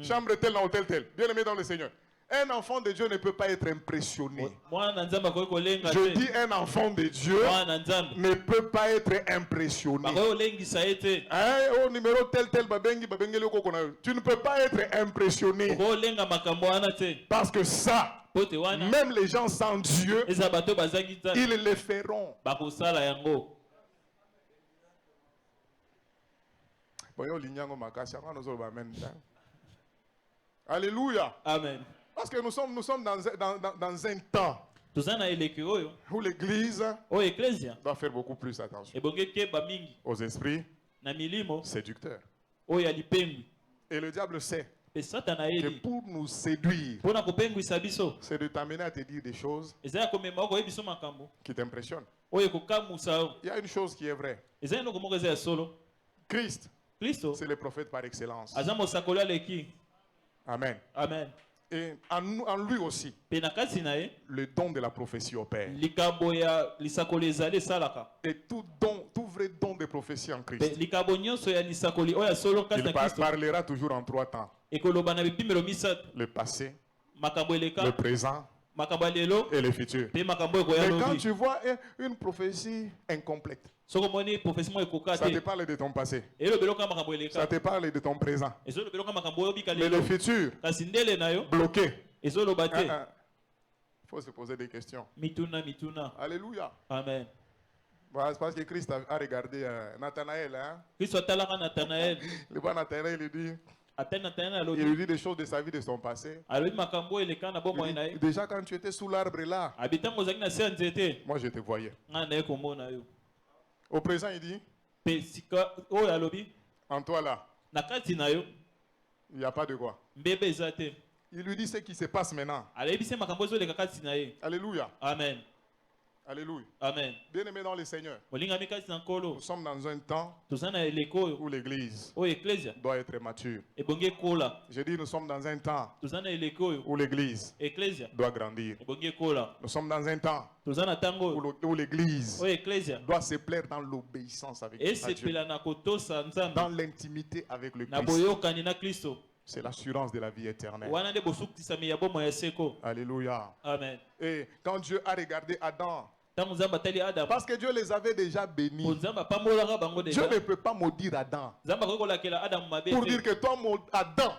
Chambre telle, dans hôtel tel. Bien aimé dans le Seigneur. Un enfant de Dieu ne peut pas être impressionné. Je dis un enfant de Dieu ne peut pas être impressionné. Au numéro tel tel, tu ne peux pas être impressionné. Parce que ça, même les gens sans Dieu, ils le feront. Alléluia. Amen. Parce que nous sommes dans un temps où l'Église doit faire beaucoup plus attention aux esprits séducteurs. Et le diable sait que pour nous séduire, c'est de t'amener à te dire des choses qui t'impressionnent. Il y a une chose qui est vraie. Christ, c'est le prophète par excellence. Amen. Amen. Et en lui aussi, le don de la prophétie opère. Et tout vrai don de prophétie en Christ, il parlera toujours en trois temps. Le passé, le présent et le futur. Mais quand tu vois une prophétie incomplète, ça te parle de ton passé, ça te parle de ton présent, mais le futur bloqué. Il faut se poser des questions. Alléluia. Amen. Voilà, c'est parce que Christ a regardé Nathanaël. Le bon Nathanaël, il lui dit des choses de sa vie, de son passé. Déjà quand tu étais sous l'arbre là, moi je te voyais. Au présent, il dit, en toi là, il n'y a pas de quoi. Il lui dit ce qui se passe maintenant. Alléluia. Amen. Alléluia. Amen. Bien aimé dans le Seigneur, nous sommes dans un temps où l'Église doit être mature. Je dis nous sommes dans un temps où l'Église doit grandir. Nous sommes dans un temps où l'Église doit se plaire dans l'obéissance avec Dieu, dans l'intimité avec le Christ. C'est l'assurance de la vie éternelle. Alléluia. Amen. Et quand Dieu a regardé Adam, parce que Dieu les avait déjà bénis, Dieu ne peut pas maudire Adam pour dire que toi, Adam,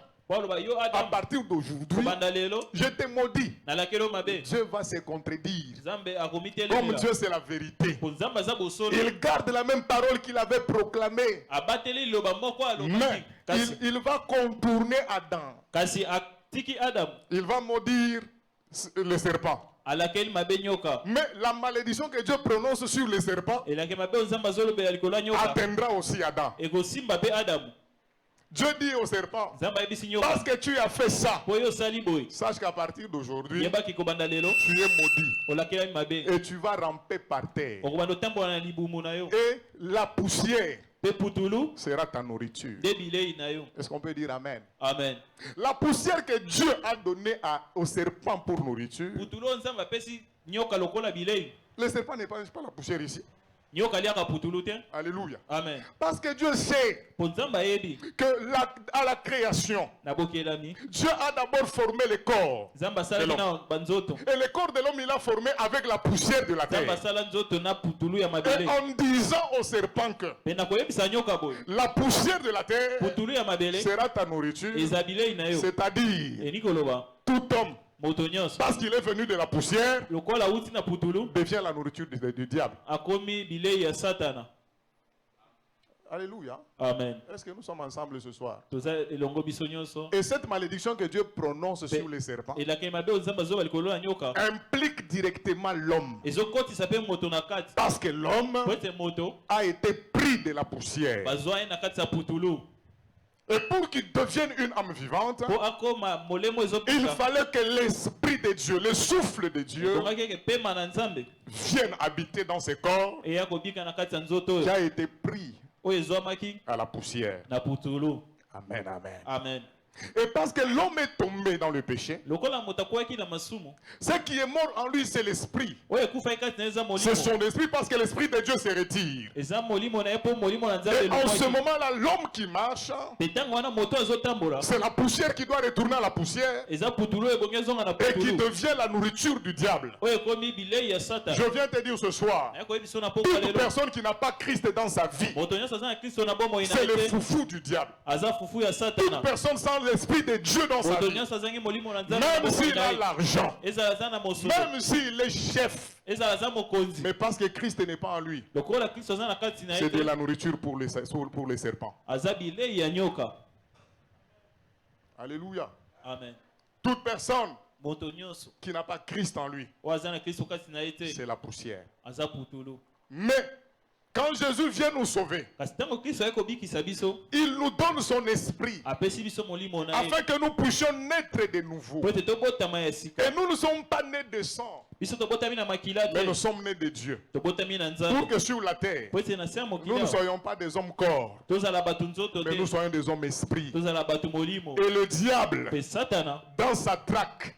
à partir d'aujourd'hui, je te maudis. Dieu va se contredire. Comme Dieu c'est la vérité, il garde la même parole qu'il avait proclamée, mais il va contourner Adam. Il va maudire le serpent. Mais la malédiction que Dieu prononce sur le serpent atteindra aussi Adam. Dieu dit au serpent, parce que tu as fait ça, sache qu'à partir d'aujourd'hui, tu es maudit et tu vas ramper par terre. Et la poussière sera ta nourriture. Est-ce qu'on peut dire amen? Amen. La poussière que Dieu a donnée au serpent pour nourriture, le serpent n'est pas la poussière ici. Alléluia. Amen. Parce que Dieu sait que à la création, Dieu a d'abord formé le corps de l'homme. Et le corps de l'homme, il a formé avec la poussière de la terre. Et en disant au serpent que la poussière de la terre sera ta nourriture, c'est-à-dire tout homme moto nyonso parce qu'il est venu de la poussière, lokola auti na putulu devient la nourriture du diable. akomi bilei ya satana. Alléluia. Amen. Est-ce que nous sommes ensemble ce soir? Toza elongo biso nyonso Et cette malédiction que Dieu prononce sur les serpents elakeli mabe ozamba zoba likolo na nyoka implique directement l'homme. ezokotisa mpe moto na kati Parce que l'homme po ete moto a été pris de la poussière. bazwa ye na kati ya putulu Et pour qu'il devienne une âme vivante, po akoma molemo il ezopika fallait que l'Esprit de Dieu, le souffle de Dieu, tongaki eke pema na nzambe vienne habiter dans ses corps eya kobika na kati ya nzoto qui oyo a été pris oyo ezwamaki à la poussière. na putulu. Amen, amen. Amen. Et parce que l'homme est tombé dans le péché, lokola moto akwaki na masumu ce qui est mort en lui, c'est l'esprit. oyo ekufaki kati na ye eza C'est molimo son esprit parce que l'esprit de Dieu se retire. eza molimo na ye mpo molimo na nzambe Et en ce elongwaki moment-là, l'homme qui marche, mpe ntango wana moto azotambola c'est la poussière qui doit retourner à la poussière eza putulu oyo ebongi ezonga na et qui putulu devient la nourriture du diable. oyo ekomi bilei ya satana. Je viens te dire ce soir, naye koyebi biso na pokwa toute lelo personne qui n'a pas Christ dans sa vie, moto nyonso aza na kristo na bomoi na c'est ye le te foufou du diable. aza fufu ya Toute satana. personne sans l'esprit de Dieu dans sa moto vie, nyonso azangi molimo na nzambe na même bomoi s'il na a ye l'argent, ezala aza na mosusu même s'il est chef, ezala aza mokonzi mais parce que Christ n'est pas en lui, lokola kristo aza na kati na ye c'est de te la nourriture pour les serpents. aza bilei ya nyoka. Alléluia. Amen. Toute personne moto nyonso qui n'a pas Christ en lui, oyo aza na kristo kati na ye te c'est la poussière. aza putulu. Mais quand Jésus vient nous sauver, kasi ntango kristo aye kobikisa biso il nous donne son esprit apesi biso molimo na ye afin que nous puissions naître de nouveau. po ete tobotama ya sika. Et nous ne sommes pas nés de sang, biso tobotami na makila mais nous te sommes nés de Dieu. tobotami na Pour nzambe que sur la terre, po ete na se ya nous ne mokili soyons pas des hommes corps, tozala bato nzoto mais nous te soyons des hommes esprits. tozala bato molimo. Et le diable, Mpe satana dans sa traque,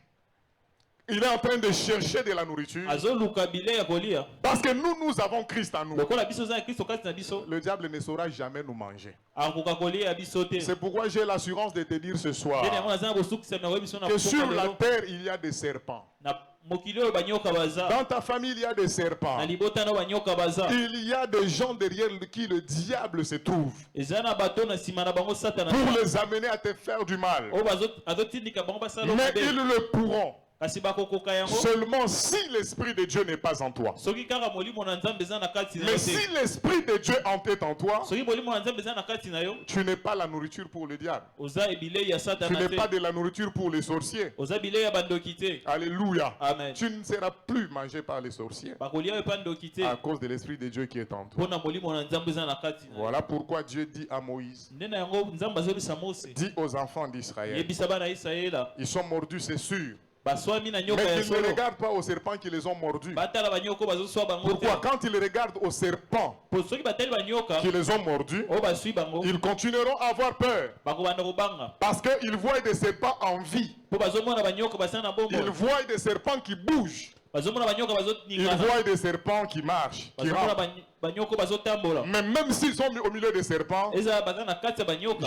il est en train de chercher de la nourriture. azoluka bilei ya kolia Parce que nous avons Christ en nous. lokola biso oza na kristo kati na biso Le diable ne saura jamais nous manger. akoka kolia ya biso te. C'est pourquoi j'ai l'assurance de te dire ce soir ndeni yango naza na bosukisami na koyebi biso na que sur pokwa la lelo terre, il y a des serpents. na mokili oyo banyoka baza Dans ta famille, il y a des serpents. na libota na banyoka baza Il y a des gens derrière qui le diable se trouve eza na bato na nsima na bango satana pour les amener à te faire du mal. oyo azotindika bango basala Mais mabe ils le pourront kasi bakokoka yango seulement si l'Esprit de Dieu n'est pas en toi. soki kaka molimo na nzambe eza na kati na yo Mais si te. l'Esprit de Dieu est en toi, soki molimo na nzambe eza na kati na yo tu n'es pas la nourriture pour le diable. oza ebilei ya Tu satana n'es te pas de la nourriture pour les sorciers. oza bilei ya bandoki te. Alléluia. Amen. Tu ne seras plus mangé par les sorciers bakolia oyo epa ndoki te à cause de l'Esprit de Dieu qui est en toi. mpo na molimo na nzambe eza na kati na yo. Voilà pourquoi Dieu dit à Moïse, nde na yango nzambe azobisa mose dis aux enfants d'Israël, yebisa bana ya israela ils sont mordus, c'est sûr. baswami na nyoka Mais ya qu'ils ne solo regardent pas aux serpents qui les ont mordus. batala banyoko bazoswa bango Pourquoi? te. Quand ils regardent aux serpents Po soki batali banyoka qui les ont mordus, oyo baswi bango ils continueront à avoir peur. bakobanda kobanga Parce qu'ils voient des serpents en vie. mpo bazomona banyoka basala na Ils bombo voient des serpents qui bougent. bazomona banyoka Ils bazoningana voient des serpents qui marchent, qui bazomona rampent. banyoko bazotambola Mais même s'ils sont au milieu des serpents, ezala baza na kati ya banyoka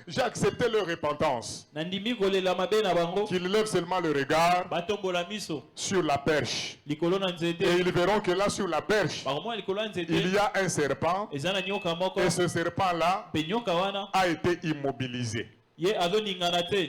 j'ai accepté leur repentance. nandimi kolela mabe na bango Qu'ils lèvent seulement le regard batombola miso sur la perche. likolo na Et nzete ils verront que là, sur la perche, bakomona likolo ya il nzete y a un serpent. eza na nyoka moko Et ce serpent-là mpe nyoka wana a été immobilisé. ye azoningana te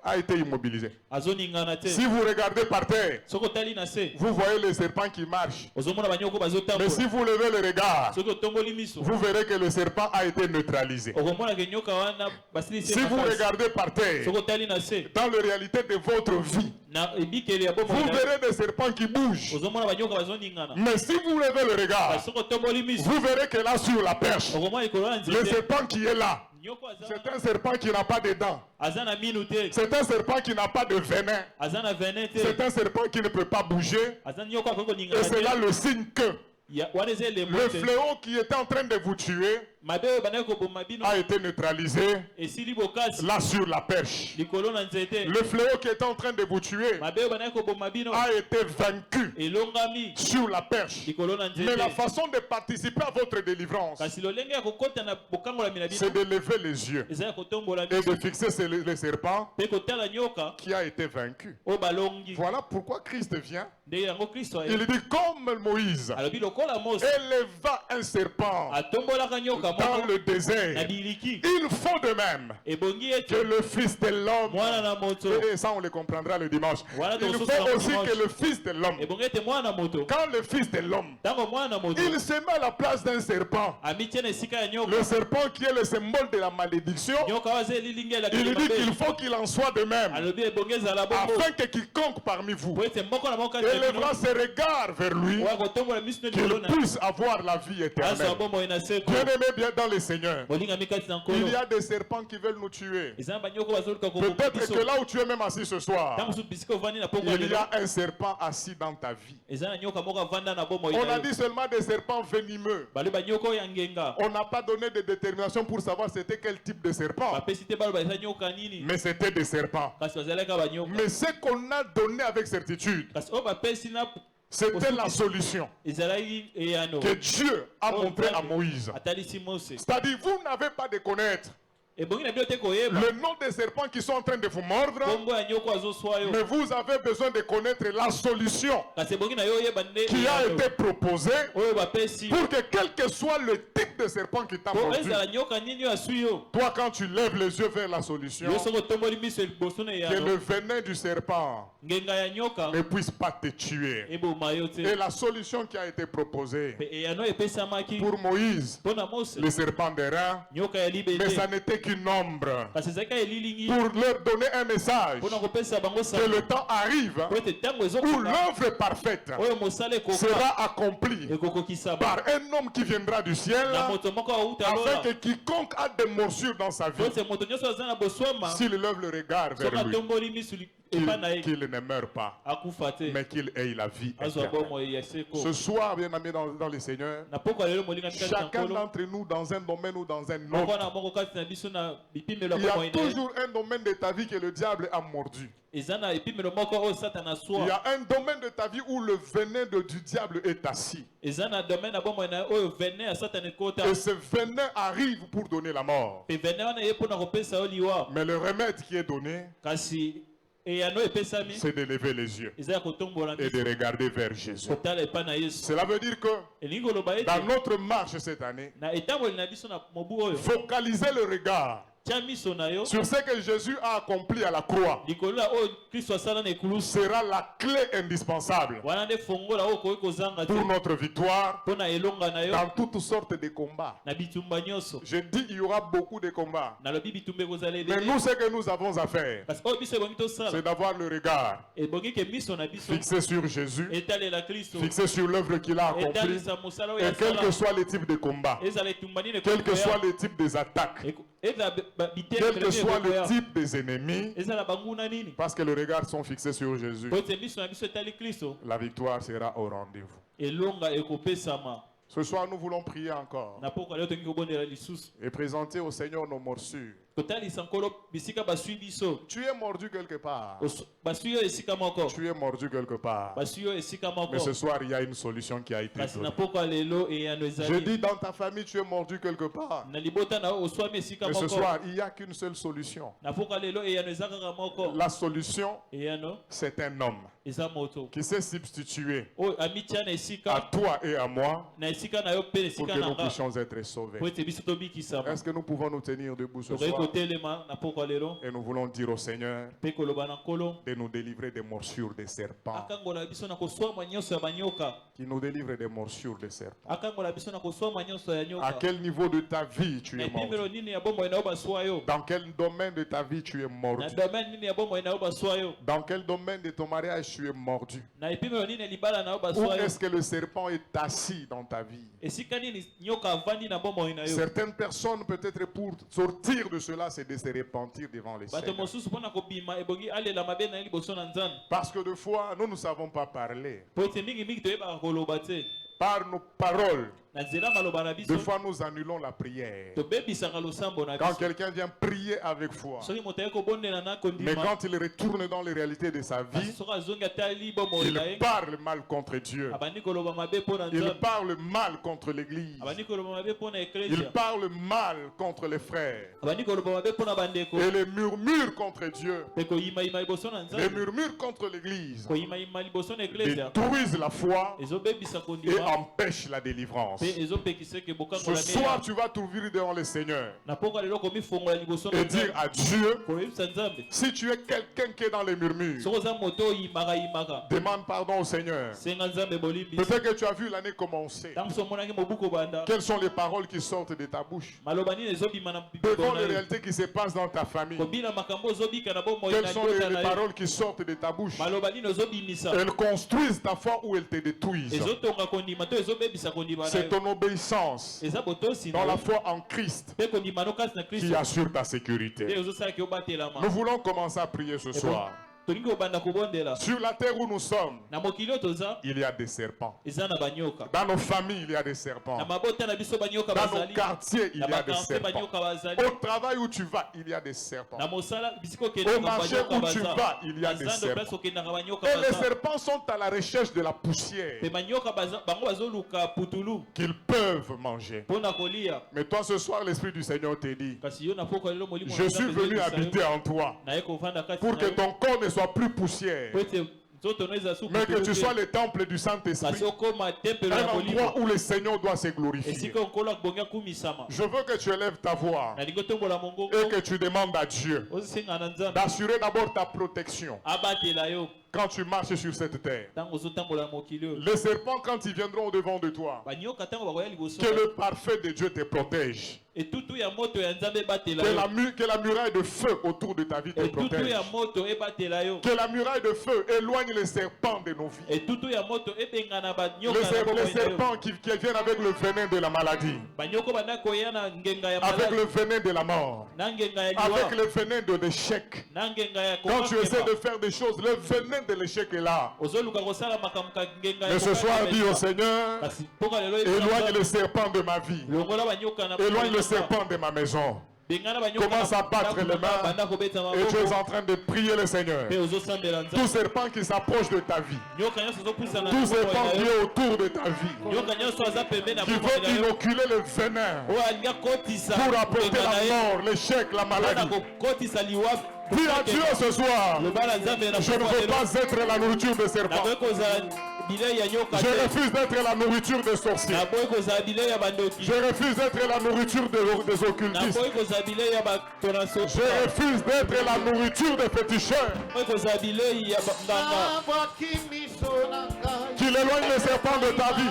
A été immobilisé. azoningana te. Si vous regardez par terre, soki otali na se vous voyez les serpents qui marchent. ozomona banyoko Mais si bazotambola vous levez le regard, soki otomboli miso vous verrez que le serpent a été neutralisé. okomona ke nyoka wana basilisi Si vous regardez par terre, soki otali na se dans la réalité de votre vie, na ebikeli ya vous bomoi verrez des serpents qui bougent. ozomona banyoka bazoningana Mais si vous levez le regard, soki otomboli miso vous verrez que là sur la perche, okomona likolo ya le nzete serpent qui est là, nyoko aza c'est wana un serpent qui n'a pas de dents. aza na minu te C'est un serpent qui n'a pas de venin. aza na venin te C'est un serpent qui ne peut pas bouger. aza nyoko akoki Et koningana c'est là te le signe que wana eza elembo le te fléau qui était en train de vous tuer mabe oyo bandaki koboma bino a été neutralisé esili bokasi là sur la perche. likolo na nzete Le fléau qui était en train de vous tuer mabe oyo bandaki koboma bino a été vaincu elongami sur la perche. likolo na Mais la nzete façon de participer à votre délivrance, kasi lolenge ya kokɔta na bokangolami na c'est bino de lever les yeux eza ya kotombola et miso de fixer le serpent mpe kotala nyoka qui a été vaincu. oyo balongi Voilà pourquoi Christ vient. nde yango kristo Il dit comme Moïse alobi lokola mose éleva un serpent atombolaka nyoka dans le désert. Il faut de même que le Fils de l'homme, et ça on le comprendra le dimanche, il faut aussi que le Fils de l'homme, quand le Fils de l'homme, il se met à la place d'un serpent, le serpent qui est le symbole de la malédiction, il dit qu'il faut qu'il en soit de même, afin que quiconque parmi vous élèvera ses regards vers lui, qu'il puisse avoir la vie éternelle. Bien-aimé bien dans le Seigneur, il y a des serpents qui veulent nous tuer. Peut-être que là où tu es même assis ce soir, il y a un serpent assis dans ta vie. On a dit seulement des serpents venimeux. On n'a pas donné de détermination pour savoir c'était quel type de serpent. Mais c'était des serpents. Mais ce qu'on a donné avec certitude, c'était la solution que Dieu a montré à Moïse. C'est-à-dire, vous n'avez pas de connaître le nom des serpents qui sont en train de vous mordre, mais vous avez besoin de connaître la solution qui a été proposée pour que quel que soit le type de serpent qui t'a mordu, toi quand tu lèves les yeux vers la solution, que le venin du serpent ne puisse pas te tuer. Et la solution qui a été proposée pour Moïse, le serpent d'airain, mais ça n'était qu'une ombre pour leur donner un message que le temps arrive où l'œuvre parfaite sera accomplie par un homme qui viendra du ciel, afin que quiconque a des morsures dans sa vie, s'il lève le regard vers lui, qu'il ne meure pas, mais qu'il ait la vie éternelle. Ce soir, bien aimé dans le Seigneur, chacun d'entre nous dans un domaine ou dans un autre, il y a toujours un domaine de ta vie que le diable a mordu. Il y a un domaine de ta vie où le venin du diable est assis. Et ce venin arrive pour donner la mort. Mais le remède qui est donné, c'est de lever les yeux et de regarder vers Jésus. Cela veut dire que dans notre marche cette année, focalisez le regard sur ce que Jésus a accompli à la croix sera la clé indispensable pour notre victoire dans toutes sortes de combats. Je dis il y aura beaucoup de combats. Mais nous, ce que nous avons à faire, c'est d'avoir le regard fixé sur Jésus, fixé sur l'œuvre qu'il a accomplie, et quel que soit le type de combat, quel que soit le type des attaques, quel que soit le type des ennemis, parce que les regards sont fixés sur Jésus, la victoire sera au rendez-vous. Ce soir, nous voulons prier encore et présenter au Seigneur nos morsures. Tu es mordu quelque part. Tu es mordu quelque part. Mais ce soir, il y a une solution qui a été donnée. Je dis dans ta famille, tu es mordu quelque part. Mais ce soir, il n'y a qu'une seule solution. La solution, c'est un homme qui s'est substitué à toi et à moi pour que nous puissions être sauvés. Est-ce que nous pouvons nous tenir debout ce soir? Et nous voulons dire au Seigneur de nous délivrer des morsures des serpents. Qui nous délivre des morsures des serpents. À quel niveau de ta vie tu es mordu? Dans quel domaine de ta vie tu es mordu? Dans quel domaine de ton mariage tu es mordu? Où est-ce que le serpent est assis dans ta vie? Certaines personnes, peut-être pour sortir de cela, c'est de se repentir devant les Seigneur. Parce que des fois, nous ne savons pas parler. Par nos paroles, des fois nous annulons la prière. Quand quelqu'un vient prier avec foi, mais quand il retourne dans les réalités de sa vie, il parle mal contre Dieu. Il parle mal contre l'Église. Il parle mal contre les frères. Et les murmures contre Dieu, les murmures contre l'Église détruisent la foi et empêchent la délivrance. Ce soir, tu vas t'ouvrir devant le Seigneur et dire à Dieu, si tu es quelqu'un qui est dans les murmures, demande pardon au Seigneur. Peut-être que tu as vu l'année commencer. Quelles sont les paroles qui sortent de ta bouche? Devant les réalités qui se passent dans ta famille. Quelles sont les paroles qui sortent de ta bouche? Elles construisent ta foi ou elles te détruisent. C'est ton obéissance dans la foi en Christ qui assure ta sécurité. Nous voulons commencer à prier ce soir. Sur la terre où nous sommes, il y a des serpents. Dans nos familles, il y a des serpents. Dans nos quartiers, il y a des serpents. Au travail où tu vas, il y a des serpents. Au marché où tu vas, il y a des serpents. Et les serpents sont à la recherche de la poussière qu'ils peuvent manger. Mais toi, ce soir, l'Esprit du Seigneur te dit, je suis venu habiter en toi pour que ton corps ne soit plus poussière, mais que tu sois le temple du Saint-Esprit, un endroit où le Seigneur doit se glorifier. Je veux que tu élèves ta voix et que tu demandes à Dieu d'assurer d'abord ta protection quand tu marches sur cette terre. Les serpents, quand ils viendront au-devant de toi, que le parfait de Dieu te protège. Que la muraille de feu autour de ta vie te protège. Que la muraille de feu éloigne les serpents de nos vies. Les serpents qui viennent avec le venin de la maladie, avec le venin de la mort, avec le venin de l'échec. Quand tu essaies de faire des choses, le venin de l'échec est là. Mais ce soir, dis au Seigneur, éloigne les serpents de ma vie. Éloigne le serpent de ma maison. Commence à battre les mains et tu es en train de prier le Seigneur. Tout serpent qui s'approche de ta vie, tout serpent qui est autour de ta vie, qui veut inoculer le venin pour apporter la mort, l'échec, la maladie. Dis à Dieu ce soir, je ne veux pas être la nourriture des serpents. Je refuse d'être la nourriture des sorciers. Je refuse d'être la nourriture des occultistes. Je refuse d'être la nourriture des féticheurs. Qu'il éloigne le serpent de ta vie.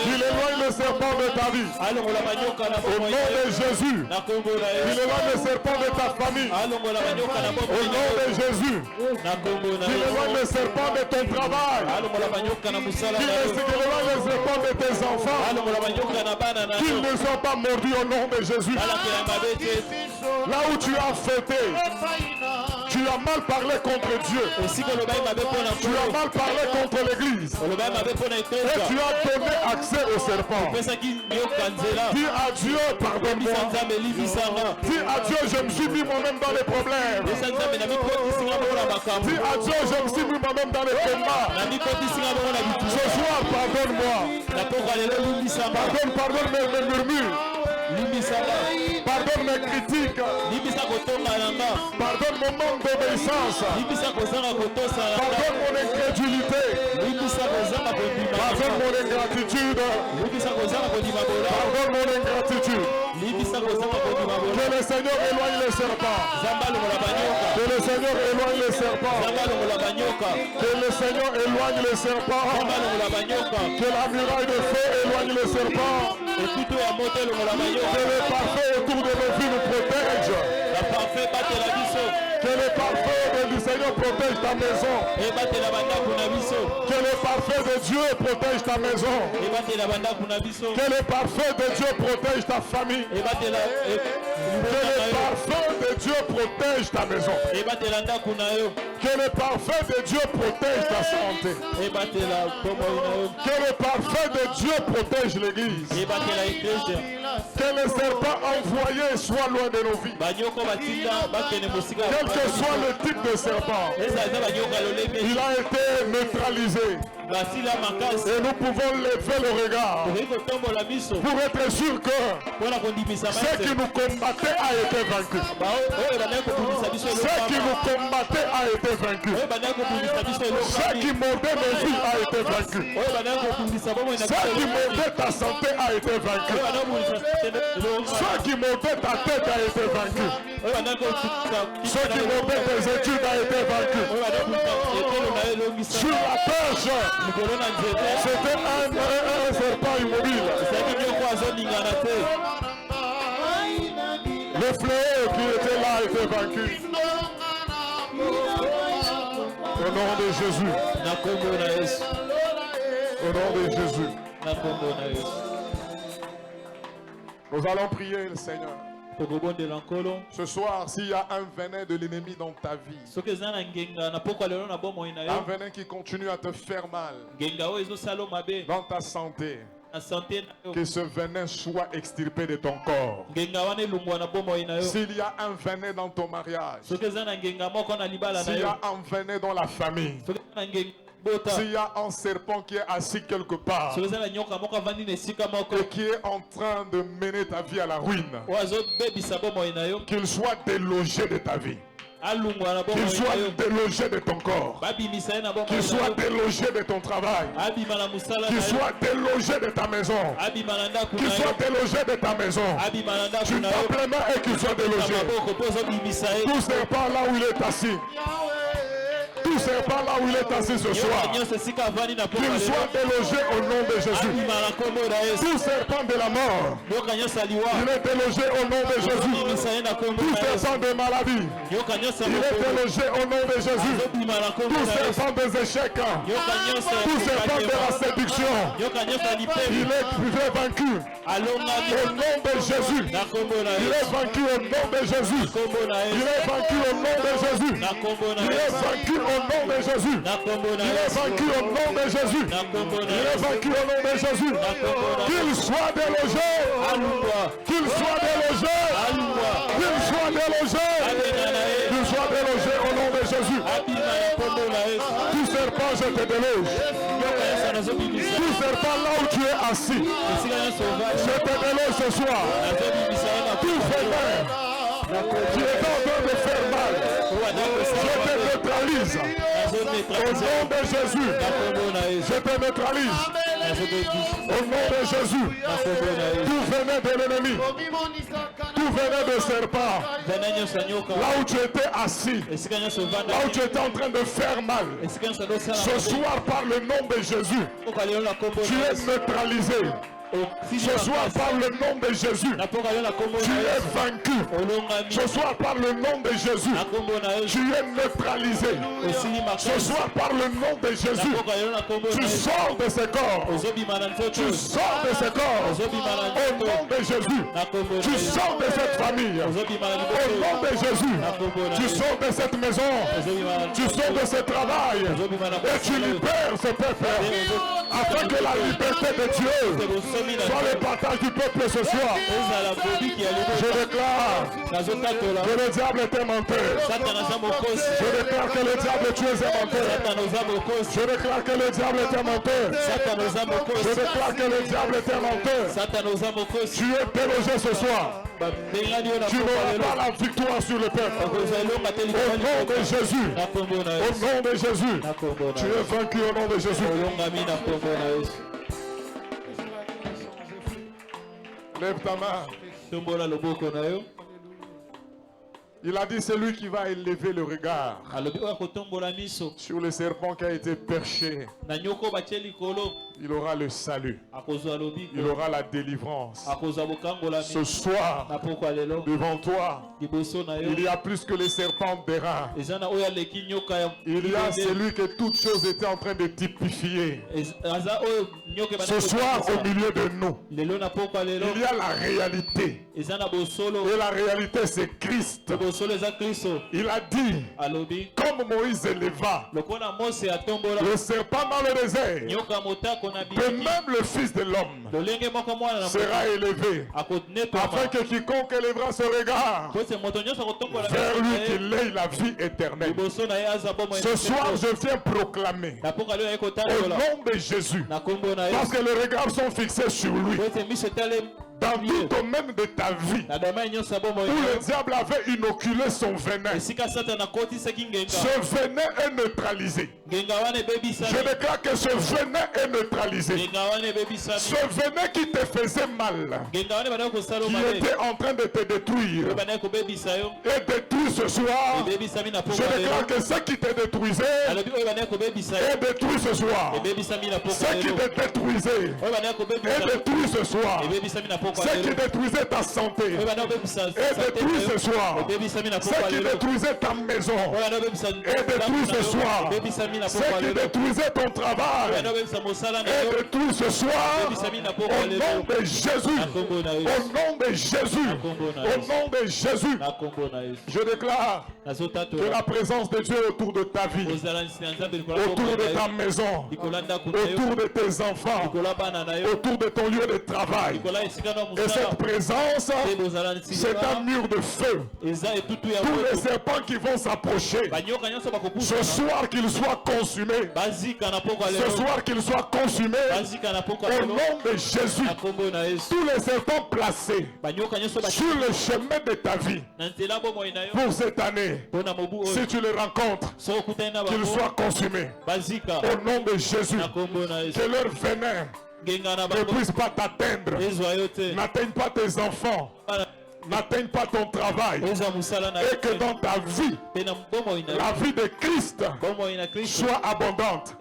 Qu'il éloigne le serpent de ta vie. Au nom de Jésus. Qu'il éloigne le serpent de ta famille. Au nom de Jésus. Qu'il éloigne le serpent de ton travail. Qu'il éloigne le serpent de tes enfants. Qu'ils ne soient pas mordus au nom de Jésus. Là où tu as fêté, tu as mal parlé contre Dieu. Tu as mal parlé contre l'église. Et tu as donné accès au serpent. Dis à Dieu, pardonne-moi. Dis à Dieu, je me suis mis moi-même dans les problèmes. Dis à Dieu, je me suis mis moi-même dans les combats. Ce soir, pardonne-moi. Pardonne mes murmures. Pardonne mes critiques. Pardonne mon manque d'obéissance. Pardonne mon incrédulité. Pardonne mon ingratitude. Pardonne mon ingratitude. Que le Seigneur éloigne les serpents. Que le Seigneur éloigne les serpents. Que le Seigneur éloigne les serpents. Que la muraille de feu éloigne les serpents. Que le parfait autour de nos vies nous protège. Que le parfait du Seigneur protège ta maison. Que le parfait de Dieu protège ta maison. Que le parfait de Dieu protège ta famille. Que le parfum de Dieu protège ta maison. Que le parfum de Dieu protège ta santé. Que le parfum de Dieu protège l'église. Que les serpents envoyés soient loin de nos vies. Que que soit le type de serpent, il a été neutralisé. Et nous pouvons lever le regard pour être sûr que ce qui nous combattait a été vaincu. Ce qui nous combattait a été vaincu. Ce qui mordait nos vies a été vaincu. Ce qui mordait ta santé a été vaincu. Ce qui mordait ta tête a été vaincu. Ce qui mordait tes études a été vaincu. Sur la perche, c'était un serpent immobile. Le fléau qui était là était vaincu. Au nom de Jésus. Au nom de Jésus. Nous allons prier le Seigneur. Ce soir, s'il y a un venin de l'ennemi dans ta vie, un venin qui continue à te faire mal dans ta santé, que ce venin soit extirpé de ton corps. S'il y a un venin dans ton mariage, s'il y a un venin dans la famille, s'il y a un serpent qui est assis quelque part et qui est en train de mener ta vie à la ruine, qu'il soit délogé de ta vie, qu'il soit délogé de ton corps, qu'il soit délogé de ton travail, qu'il soit délogé de ta maison, qu'il soit délogé de ta maison. Tu tapes les mains et qu'il soit délogé. Tout serpent là où il est assis, tout serpent là où il est assis ce soir, qu'il soit délogé au nom de Jésus. Tout serpent de la mort, il est délogé au nom de Jésus. Tout serpent de maladie, il est délogé au nom de Jésus. Tout serpent des échecs, tout serpent de la séduction, il est vaincu au nom de Jésus. Il est vaincu au nom de Jésus. Il est vaincu au nom de Jésus. Il est vaincu au nom de Jésus. Il est vaincu au nom de Jésus. Il est vaincu au nom de Jésus. Qu'il soit délogé. Qu'il soit délogé. Qu'il soit délogé. Qu'il soit délogé au nom de Jésus. Tout serpent, je te déloge. Tout serpent là où tu es assis, je te déloge ce soir. Tout venin qui est en train de faire mal, je te neutralise. Au nom de Jésus, je te neutralise. Au nom de Jésus, tout venin de l'ennemi, tout venin de serpent, là où tu étais assis, là où tu étais en train de faire mal, ce soir par le nom de Jésus, tu es neutralisé. Ce soir par le nom de Jésus, tu es vaincu. Ce soir par le nom de Jésus, tu es neutralisé. Ce soir par le nom de Jésus, tu sors de ce corps. Tu sors de ce corps. Au nom de Jésus, tu sors de cette famille. Au nom de Jésus, tu sors de cette maison. Tu sors de ce travail. Et tu libères ce peuple. Afin que la liberté de Dieu soit le partage du peuple ce soir. Je déclare que le diable est un menteur. Je déclare que le diable tu es un menteur. Je déclare que le diable est un menteur. Je déclare que le diable est un menteur. Tu es délogé ce soir. Tu n'auras pas la victoire sur le peuple. Au nom de Jésus. Au nom de Jésus. Tu es vaincu au nom de Jésus. Lève ta main. Il a dit, c'est lui qui va élever le regard sur le serpent qui a été perché. Il aura le salut. Il aura la délivrance. Ce soir, devant toi, il y a plus que les serpents d'airain. Il y a celui que toutes choses étaient en train de typifier. Ce soir, au milieu de nous, il y a la réalité. Et la réalité, c'est Christ. Il a dit, comme Moïse éleva le serpent dans le désert, De même, le Fils de l'homme sera élevé, afin que quiconque élèvera ce regard vers lui qu'il ait la vie éternelle. Ce soir, je viens proclamer au nom de Jésus, parce que les regards sont fixés sur lui. Dans tout domaine de ta vie où le diable avait inoculé son venin, ce venin est neutralisé. Je déclare que ce venin est neutralisé. Ce venin qui te faisait mal, qui était en train de te détruire, est détruit ce soir. Je déclare que ce qui te détruisait est détruit ce soir. Ce qui te détruisait est détruit ce soir. Ce qui détruisait ta santé est détruit ce soir. Ce qui détruisait ta maison est détruit ce soir. Ce qui détruisait ton travail est détruit ce soir. Au nom de Jésus. Au nom de Jésus. Au nom de Jésus. Je déclare que la présence de Dieu autour de ta vie, autour de ta maison, autour de tes enfants, autour de ton lieu de travail. Et cette présence, c'est un mur de feu. Tous les serpents qui vont s'approcher, ce soir qu'ils soient consumés. Ce soir qu'ils soient consumés. Au nom de Jésus, tous les serpents placés sur le chemin de ta vie pour cette année, si tu les rencontres, qu'ils soient consumés. Au nom de Jésus, que leur venin ne puisse pas t'atteindre, n'atteigne pas tes enfants, n'atteigne pas ton travail, et que dans ta vie, la vie de Christ soit abondante.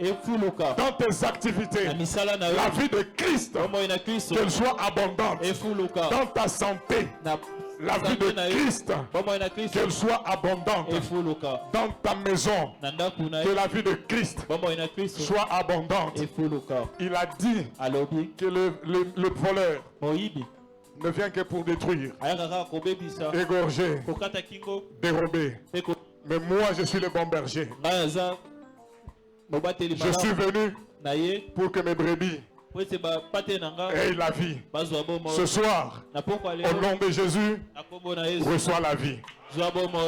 Dans tes activités, la vie de Christ, qu'elle soit abondante. Dans ta santé, la vie de Christ, qu'elle soit abondante. Dans ta maison, que la vie de Christ soit abondante. Il a dit que le voleur ne vient que pour détruire, égorger, dérober. Mais moi, je suis le bon berger. Je suis venu pour que mes brebis aient la vie. Ce soir, au nom de Jésus, reçois la vie.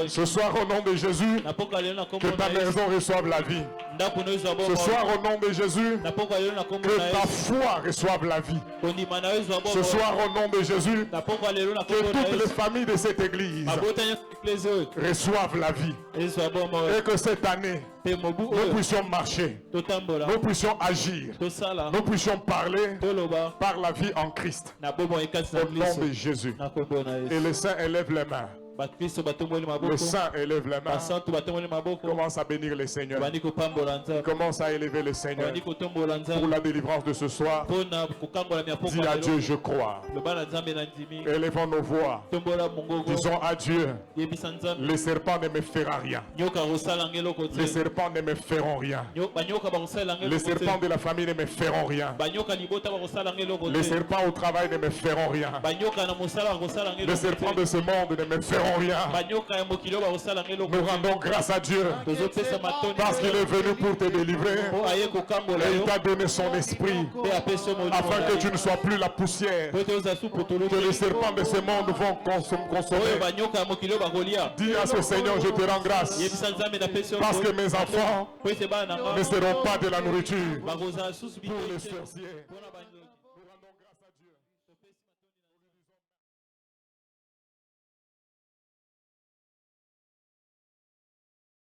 Ce soir, au nom de Jésus, que ta maison reçoive la vie. Ce soir, au nom de Jésus, que ta foi reçoive la vie. Ce soir, au nom de Jésus, que toutes les familles de cette église reçoivent la vie. Et que cette année, nous puissions marcher, nous puissions agir, nous puissions parler par la vie en Christ. Au nom de Jésus. Et les saints élèvent les mains. Le saint élève les mains. Commence à bénir le Seigneur. Commence à élever le Seigneur pour la délivrance de ce soir. Dis à Dieu, je crois. Élevons nos voix. Disons à Dieu, les serpents ne me feront rien. Les serpents ne me feront rien. Les serpents de la famille ne me feront rien. Les serpents au travail ne me feront rien. Les serpents de ce monde ne me feront rien. Nous rendons grâce à Dieu parce qu'il est venu pour te délivrer et il t'a donné son esprit afin que tu ne sois plus la poussière que les serpents de ce monde vont consommer. Dis à ce Seigneur, je te rends grâce parce que mes enfants ne seront pas de la nourriture pour les sorciers.